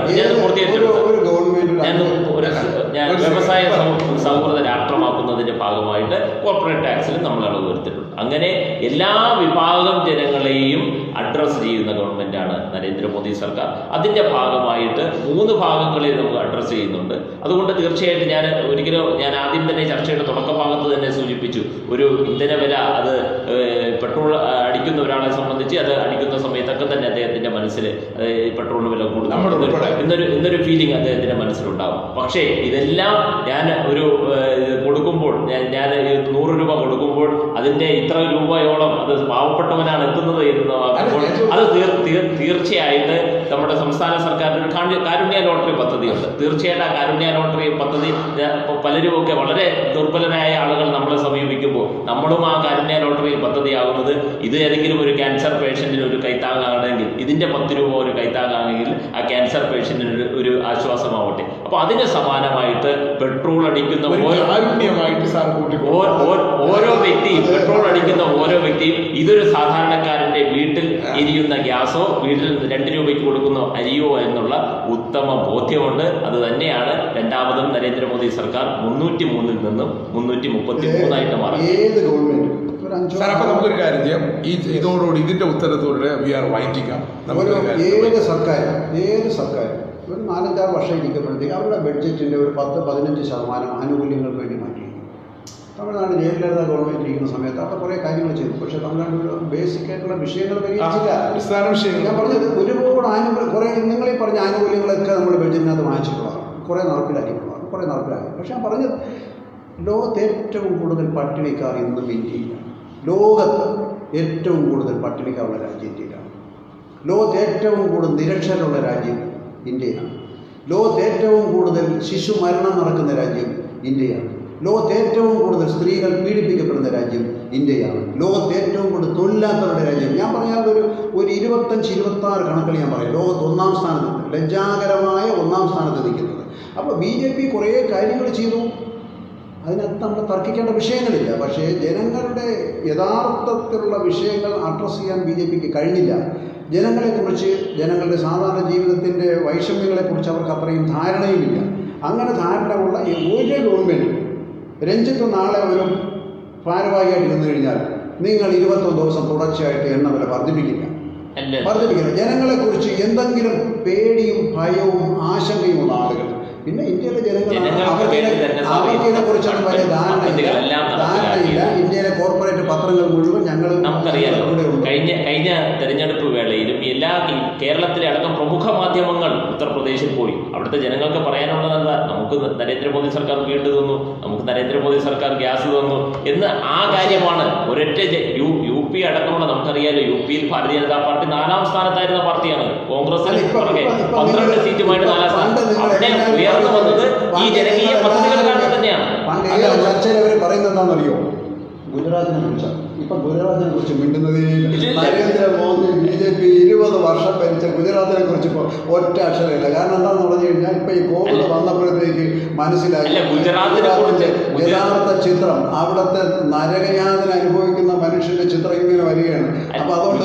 ഞാൻ വ്യവസായ സൗഹൃദ രാഷ്ട്രമാക്കുന്നതിന്റെ ഭാഗമായിട്ട് കോർപ്പറേറ്റ് ടാക്സിൽ നമ്മൾ ഇളവ് വരുത്തിയിട്ടുണ്ട്. അങ്ങനെ എല്ലാ വിഭാഗം ജനങ്ങളെയും അഡ്രസ്സ് ചെയ്യുന്ന ഗവൺമെന്റാണ് നരേന്ദ്രമോദി സർക്കാർ. അതിന്റെ ഭാഗമായിട്ട് 3 ഭാഗങ്ങളെ നമുക്ക് അഡ്രസ്സ് ചെയ്യുന്നുണ്ട്. അതുകൊണ്ട് തീർച്ചയായിട്ടും ഞാൻ ആദ്യം തന്നെ ചർച്ചയുടെ തുടക്ക ഭാഗത്ത് തന്നെ സൂചിപ്പിച്ചു, ഒരു ഇന്ധന വില, അത് പെട്രോൾ അടിക്കുന്ന ഒരാളെ സംബന്ധിച്ച് അത് അടിക്കുന്ന സമയത്തൊക്കെ തന്നെ അദ്ദേഹത്തിന്റെ മനസ്സിൽ പെട്രോളിന് വില കൂടുന്നു എന്നൊരു ഫീലിംഗ് അദ്ദേഹത്തിന്റെ മനസ്സിലുണ്ടാകും. പക്ഷേ ഇതെല്ലാം ഞാൻ കൊടുക്കുമ്പോൾ, ഞാൻ 100 രൂപ കൊടുക്കുമ്പോൾ അതിന്റെ ഇത്ര രൂപയോളം അത് പാവപ്പെട്ടവനാണ് എത്തുന്നത് എന്ന് അത് തീർച്ചയായിട്ട് നമ്മുടെ സംസ്ഥാന സർക്കാരിന് ഒരു കാരുണ്യ ലോട്ടറി പദ്ധതിയുണ്ട്. തീർച്ചയായിട്ടും ആ കാരുണ്യ ലോട്ടറി പദ്ധതി പലരുമൊക്കെ വളരെ ദുർബലരായ ആളുകൾ നമ്മളെ സമീപിക്കുമ്പോൾ നമ്മളും ആ കാരുണ്യ ലോട്ടറി പദ്ധതിയാകുന്നത്, ഇത് ഏതെങ്കിലും ഒരു ക്യാൻസർ പേഷ്യന്റിന് ഒരു കൈത്താങ്ങാണെങ്കിൽ, ഇതിന്റെ 10 രൂപ ഒരു കൈത്താങ്ങാണെങ്കിൽ ആ ക്യാൻസർ പേഷ്യന്റിന് ഒരു ആശ്വാസമാവട്ടെ. അപ്പൊ അതിന് സമാനമായിട്ട് പെട്രോൾ അടിക്കുന്ന ഓരോ വ്യക്തിയും, പെട്രോൾ അടിക്കുന്ന ഓരോ വ്യക്തിയും ഇതൊരു സാധാരണക്കാരന്റെ വീട്ടിൽ എരിയുന്ന ഗ്യാസോ വീട്ടിൽ 2 രൂപയ്ക്ക് കൊടുക്കുന്ന അരിയോ എന്നുള്ള ഉത്തമ ബോധ്യമുണ്ട്. അത് തന്നെയാണ് രണ്ടാമതും നരേന്ദ്രമോദി സർക്കാർ 303-ൽ നിന്നും 333 മാറി. അപ്പൊ നമുക്കൊരു കാര്യം ചെയ്യാം, ഇതോടുകൂടി ഇതിന്റെ ഉത്തരത്തോടെ വി ആർ വൈൻഡിങ് അപ്പ്. ഏത് സർക്കാർ ഒരു 4-5 വർഷം ഇരിക്കുമ്പോഴത്തേക്ക് അവരുടെ ബഡ്ജറ്റിന്റെ ഒരു 10-15% ആനുകൂല്യങ്ങൾക്ക് വേണ്ടി മാറ്റി. തമിഴ്നാട് ജയലളിത ഗവൺമെൻറ് ഇരിക്കുന്ന സമയത്ത് അവിടെ കുറേ കാര്യങ്ങൾ ചെയ്തു. പക്ഷേ തമിഴ്നാട്ടിൽ ബേസിക് ആയിട്ടുള്ള വിഷയങ്ങൾ പരിഹരിച്ചില്ല. അടിസ്ഥാന വിഷയങ്ങൾ ഞാൻ പറഞ്ഞത് ഒരുപാട് കുറേ നിങ്ങളീ പറഞ്ഞ ആനുകൂല്യങ്ങളൊക്കെ നമ്മൾ ബഡ്ജറ്റിനകത്ത് വാങ്ങിച്ചിട്ടുള്ളതാണ്, കുറേ നടപ്പിലാക്കിയിട്ടുള്ളതാണ്, കുറേ നടപ്പിലാക്കി. പക്ഷേ ഞാൻ പറഞ്ഞത് ലോകത്ത് ഏറ്റവും കൂടുതൽ പട്ടിണിക്കാർ ഇന്നും ഇന്ത്യയിലാണ്. ലോകത്ത് ഏറ്റവും കൂടുതൽ പട്ടിണിക്കാരുള്ള രാജ്യം ഇന്ത്യയിലാണ്. ലോകത്ത് ഏറ്റവും കൂടുതൽ നിരക്ഷരരുള്ള രാജ്യം ഇന്ത്യയിലാണ്. ലോകത്ത് ഏറ്റവും കൂടുതൽ ശിശു മരണം നടക്കുന്ന രാജ്യം ഇന്ത്യയാണ്. ലോകത്ത് ഏറ്റവും കൂടുതൽ സ്ത്രീകൾ പീഡിപ്പിക്കപ്പെടുന്ന രാജ്യം ഇന്ത്യയാണ്. ലോകത്ത് ഏറ്റവും കൂടുതൽ തൊഴിലാത്തവരുടെ രാജ്യം. ഞാൻ പറഞ്ഞാൽ ഒരു 25-26 കണക്കിൽ ഞാൻ പറയും. ലോകത്ത് 1-ാം സ്ഥാനത്ത്, ലജ്ജാകരമായ 1-ാം സ്ഥാനത്ത് നിൽക്കുന്നത്. അപ്പോൾ BJP കുറേ കാര്യങ്ങൾ ചെയ്തു, അതിനകത്ത് നമ്മൾ തർക്കിക്കേണ്ട വിഷയങ്ങളില്ല. പക്ഷേ ജനങ്ങളുടെ യഥാർത്ഥത്തിലുള്ള വിഷയങ്ങൾ അഡ്രസ്സ് ചെയ്യാൻ BJPക്ക് കഴിഞ്ഞില്ല. ജനങ്ങളെക്കുറിച്ച്, ജനങ്ങളുടെ സാധാരണ ജീവിതത്തിൻ്റെ വൈഷമ്യങ്ങളെക്കുറിച്ച് അവർക്ക് അത്രയും ധാരണയുമില്ല. അങ്ങനെ ധാരണയുള്ള ഒരു ഗവൺമെൻറ് രഞ്ജിത്ത് നാളെ ഒരു ഭാരവാഹിയായിട്ട് ഇരുന്നു കഴിഞ്ഞാൽ നിങ്ങൾ 21 ദിവസം തുടർച്ചയായിട്ട് എണ്ണ വില വർദ്ധിപ്പിക്കില്ല. ജനങ്ങളെക്കുറിച്ച് എന്തെങ്കിലും പേടിയും ഭയവും ആശങ്കയുമുള്ള ആളുകൾ, പിന്നെ ഇന്ത്യയിലെ ജനങ്ങളെ കുറിച്ചൊന്നും വലിയ ധാരണയില്ല. ഇന്ത്യയിലെ കോർപ്പറേറ്റ് പത്രങ്ങൾ മുഴുവൻ ഞങ്ങൾ നമുക്കറിയാലോ. കഴിഞ്ഞ തെരഞ്ഞെടുപ്പ് വേളയിലും കേരളത്തിലെ അടക്കം പ്രമുഖ മാധ്യമങ്ങൾ ഉത്തർപ്രദേശിൽ പോയി. അവിടുത്തെ ജനങ്ങൾക്ക് പറയാനുള്ളത് എന്താ? നമുക്ക് നരേന്ദ്രമോദി സർക്കാർ വീട് തന്നു, നമുക്ക് നരേന്ദ്രമോദി സർക്കാർ ഗ്യാസ് തന്നു എന്ന് ആ കാര്യമാണ്. ഒരൊറ്റ UP അടക്കമുള്ള, നമുക്കറിയാലോ, UPയിൽ ഭാരതീയ ജനതാ പാർട്ടി 4-ാം സ്ഥാനത്തായിരുന്ന പാർട്ടിയാണ്. കോൺഗ്രസിന് പുറകെ 12 സീറ്റുമായിട്ട് 4-ാം സ്ഥാനം. അവിടെ ഉയർന്നു വന്നത് ഈ ജനകീയ പദ്ധതികൾ കാരണം തന്നെയാണ്. ചർച്ചയിൽ അവർ പറയുന്നത് എന്താണെന്നറിയോ? ഗുജറാത്തിനെ കുറിച്ചാണ്. ഇപ്പം ഗുജറാത്തിനെ കുറിച്ച് മിണ്ടുന്നതേ നരേന്ദ്രമോദി BJP 20 വർഷം ഭരിച്ച ഗുജറാത്തിനെ കുറിച്ച് ഇപ്പോൾ ഒറ്റ അക്ഷരമില്ല. കാരണം എന്താണെന്ന് പറഞ്ഞു കഴിഞ്ഞാൽ ഇപ്പം ഈ കോവിഡ് വന്നപ്പോഴത്തേക്ക് മനസ്സിലായി യഥാർത്ഥ ചിത്രം, അവിടുത്തെ നരകയാതന അനുഭവിക്കുന്ന മനുഷ്യന്റെ ചിത്രം ഇങ്ങനെ വരികയാണ്. അപ്പൊ അതുകൊണ്ട്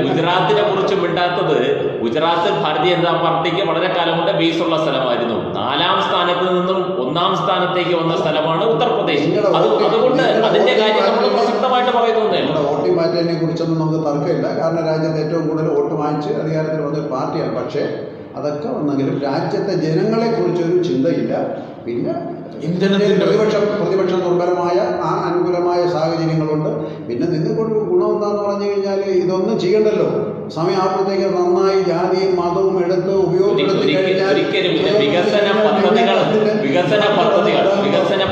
ഗുജറാത്തിനെ കുറിച്ച് മിണ്ടാത്തത്, ഗുജറാത്ത് ഭാരതീയ ജനതാ പാർട്ടിക്ക് വളരെ കാലം കൊണ്ട് ബേസുള്ള സ്ഥലമായിരുന്നു. 4-ാം സ്ഥാനത്ത് നിന്നും 1-ാം സ്ഥാനത്തേക്ക് വന്ന സ്ഥലമാണ് ഉത്തർപ്രദേശ്. അതുകൊണ്ട് അതിന്റെ കാര്യം നമ്മൾ പ്രസക്തമായിട്ട് പറയുന്നത്. വോട്ടിംഗ് പാറ്റേണിനെ കുറിച്ചൊന്നും നമുക്ക് തർക്കമില്ല. കാരണം രാജ്യത്ത് ഏറ്റവും കൂടുതൽ വോട്ട് വാങ്ങിച്ച് അധികാരത്തിൽ വന്നൊരു പാർട്ടിയാണ്. പക്ഷേ അതൊക്കെ വന്നെങ്കിലും രാജ്യത്തെ ജനങ്ങളെ കുറിച്ചൊരു ചിന്തയില്ല. പിന്നെ പ്രതിപക്ഷം ദുർബലമായ അനുകൂലമായ സാഹചര്യങ്ങളുണ്ട്. പിന്നെ നിങ്ങൾക്കൊരു ഗുണം എന്താന്ന് പറഞ്ഞു കഴിഞ്ഞാൽ ഇതൊന്നും ചെയ്യണ്ടല്ലോ. സമയമാകുമ്പോഴത്തേക്ക് നന്നായി ജാതിയും മതവും എടുത്ത് ഉപയോഗപ്പെടുത്തി കഴിഞ്ഞാൽ വികസന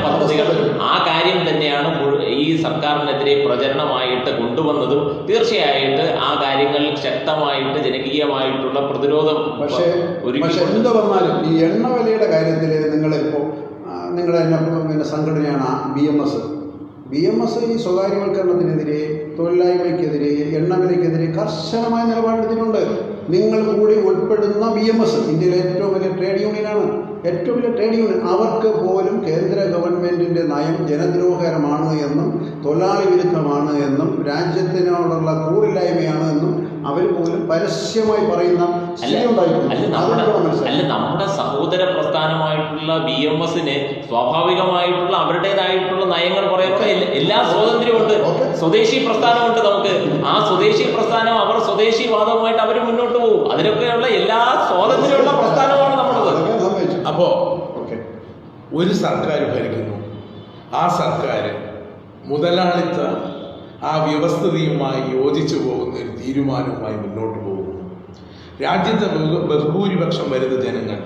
പദ്ധതികൾ ആ കാര്യം തന്നെയാണ് ഈ സർക്കാരിനെതിരെ പ്രചരണമായിട്ട് കൊണ്ടുവന്നതും. തീർച്ചയായിട്ട് ആ കാര്യങ്ങളിൽ ശക്തമായിട്ട് ജനകീയമായിട്ടുള്ള പ്രതിരോധം. പക്ഷേ എന്ത് പറഞ്ഞാലും ഈ എണ്ണ വിലയുടെ കാര്യത്തിൽ നിങ്ങളിപ്പോൾ നിങ്ങളുടെ പിന്നെ സംഘടനയാണ് BMS ഈ സ്വകാര്യവൽക്കരണത്തിനെതിരെ, തൊഴിലില്ലായ്മയ്ക്കെതിരെ, എണ്ണവിലയ്ക്കെതിരെ കർശനമായ നിലപാടെടുത്തിട്ടുണ്ട്. നിങ്ങൾ കൂടി ഉൾപ്പെടുന്ന BMS ഇന്ത്യയിലെ ഏറ്റവും വലിയ ട്രേഡ് യൂണിയനാണ്. ഏറ്റവും വലിയ ട്രേഡ് യൂണിയൻ. അവർക്ക് പോലും കേന്ദ്ര ഗവൺമെൻറ്റിൻ്റെ നയം ജനദ്രോഹകരമാണ് എന്നും തൊഴിലാളി വിരുദ്ധമാണ് എന്നും രാജ്യത്തിനോടുള്ള കൂറില്ലായ്മയാണ് എന്നും അവർ പോലും പരസ്യമായി പറയുന്ന നമ്മുടെ സഹോദര പ്രസ്ഥാനമായിട്ടുള്ള BMSന് സ്വാഭാവികമായിട്ടുള്ള അവരുടേതായിട്ടുള്ള നയങ്ങൾ പറയുമ്പോൾ എല്ലാ സ്വാതന്ത്ര്യമുണ്ട്. സ്വദേശി പ്രസ്ഥാനമുണ്ട് നമുക്ക്. ആ സ്വദേശി പ്രസ്ഥാനം, അവർ സ്വദേശിവാദവുമായിട്ട് അവർ മുന്നോട്ട് പോകും. അതിനൊക്കെയുള്ള എല്ലാ സ്വാതന്ത്ര്യമുള്ള പ്രസ്ഥാനമാണ് നമ്മുടേത്. അപ്പോ ഒരു സർക്കാർ ഭരിക്കുന്നു, ആ സർക്കാർ മുതലാളിത്ത ആ വ്യവസ്ഥിതിയുമായി യോജിച്ചു പോകുന്ന ഒരു തീരുമാനവുമായി മുന്നോട്ട് പോകുന്നു. രാജ്യത്തെ ബഹുഭൂരിപക്ഷം വരുന്ന ജനങ്ങൾ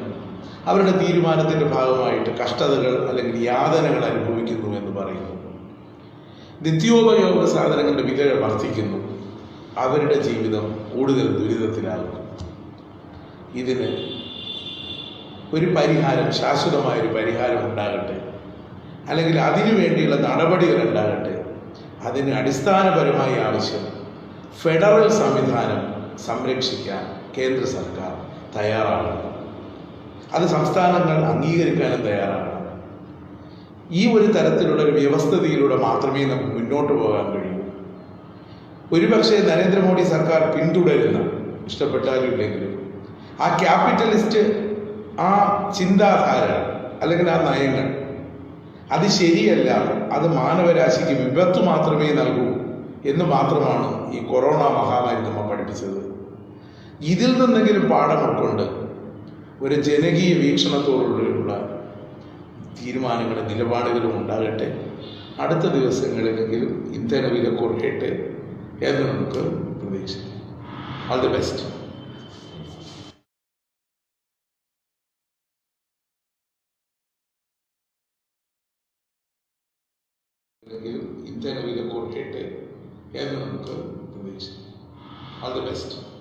അവരുടെ തീരുമാനത്തിൻ്റെ ഭാഗമായിട്ട് കഷ്ടതകൾ അല്ലെങ്കിൽ യാതനകൾ അനുഭവിക്കുന്നു എന്ന് പറയുന്നു. നിത്യോപയോഗ സാധനങ്ങളുടെ വില വർദ്ധിക്കുന്നു, അവരുടെ ജീവിതം കൂടുതൽ ദുരിതത്തിലാകുന്നു. ഇതിന് ഒരു പരിഹാരം, ശാശ്വതമായൊരു പരിഹാരം ഉണ്ടാകട്ടെ, അല്ലെങ്കിൽ അതിനു വേണ്ടിയുള്ള നടപടികൾ ഉണ്ടാകട്ടെ. അതിന് അടിസ്ഥാനപരമായ ആവശ്യം ഫെഡറൽ സംവിധാനം സംരക്ഷിക്കാൻ കേന്ദ്ര സർക്കാർ തയ്യാറാണ്. അത് സംസ്ഥാനങ്ങൾ അംഗീകരിക്കാനും തയ്യാറാണ്. ഈ ഒരു തരത്തിലുള്ള ഒരു വ്യവസ്ഥിതിയിലൂടെ മാത്രമേ നമുക്ക് മുന്നോട്ട് പോകാൻ കഴിയൂ. ഒരുപക്ഷെ നരേന്ദ്രമോദി സർക്കാർ പിന്തുടരുന്ന, ഇഷ്ടപ്പെട്ടാലും ഇല്ലെങ്കിലും, ആ ക്യാപിറ്റലിസ്റ്റ് ആ ചിന്താധാര അല്ലെങ്കിൽ ആ നയങ്ങൾ അത് ശരിയല്ല, അത് മാനവരാശിക്ക് വിപത്ത് മാത്രമേ നൽകൂ എന്ന് മാത്രമാണ് ഈ കൊറോണ മഹാമാരി നമ്മെ പഠിപ്പിച്ചത്. ഇതിൽ നിന്നെങ്കിലും പാഠം ഉൾക്കൊണ്ട് ഒരു ജനകീയ വീക്ഷണത്തോടുള്ള തീരുമാനങ്ങളും നിലപാടുകളും ഉണ്ടാകട്ടെ. അടുത്ത ദിവസങ്ങളിലെങ്കിലും ഇന്ധന വില കുറയട്ടെ എന്ന് നമുക്ക് പ്രതീക്ഷിക്കാം. All the best. ഇന്ധന വില കുറയട്ടെ എന്ന് നമുക്ക് പ്രതീക്ഷിക്കാം. All the best.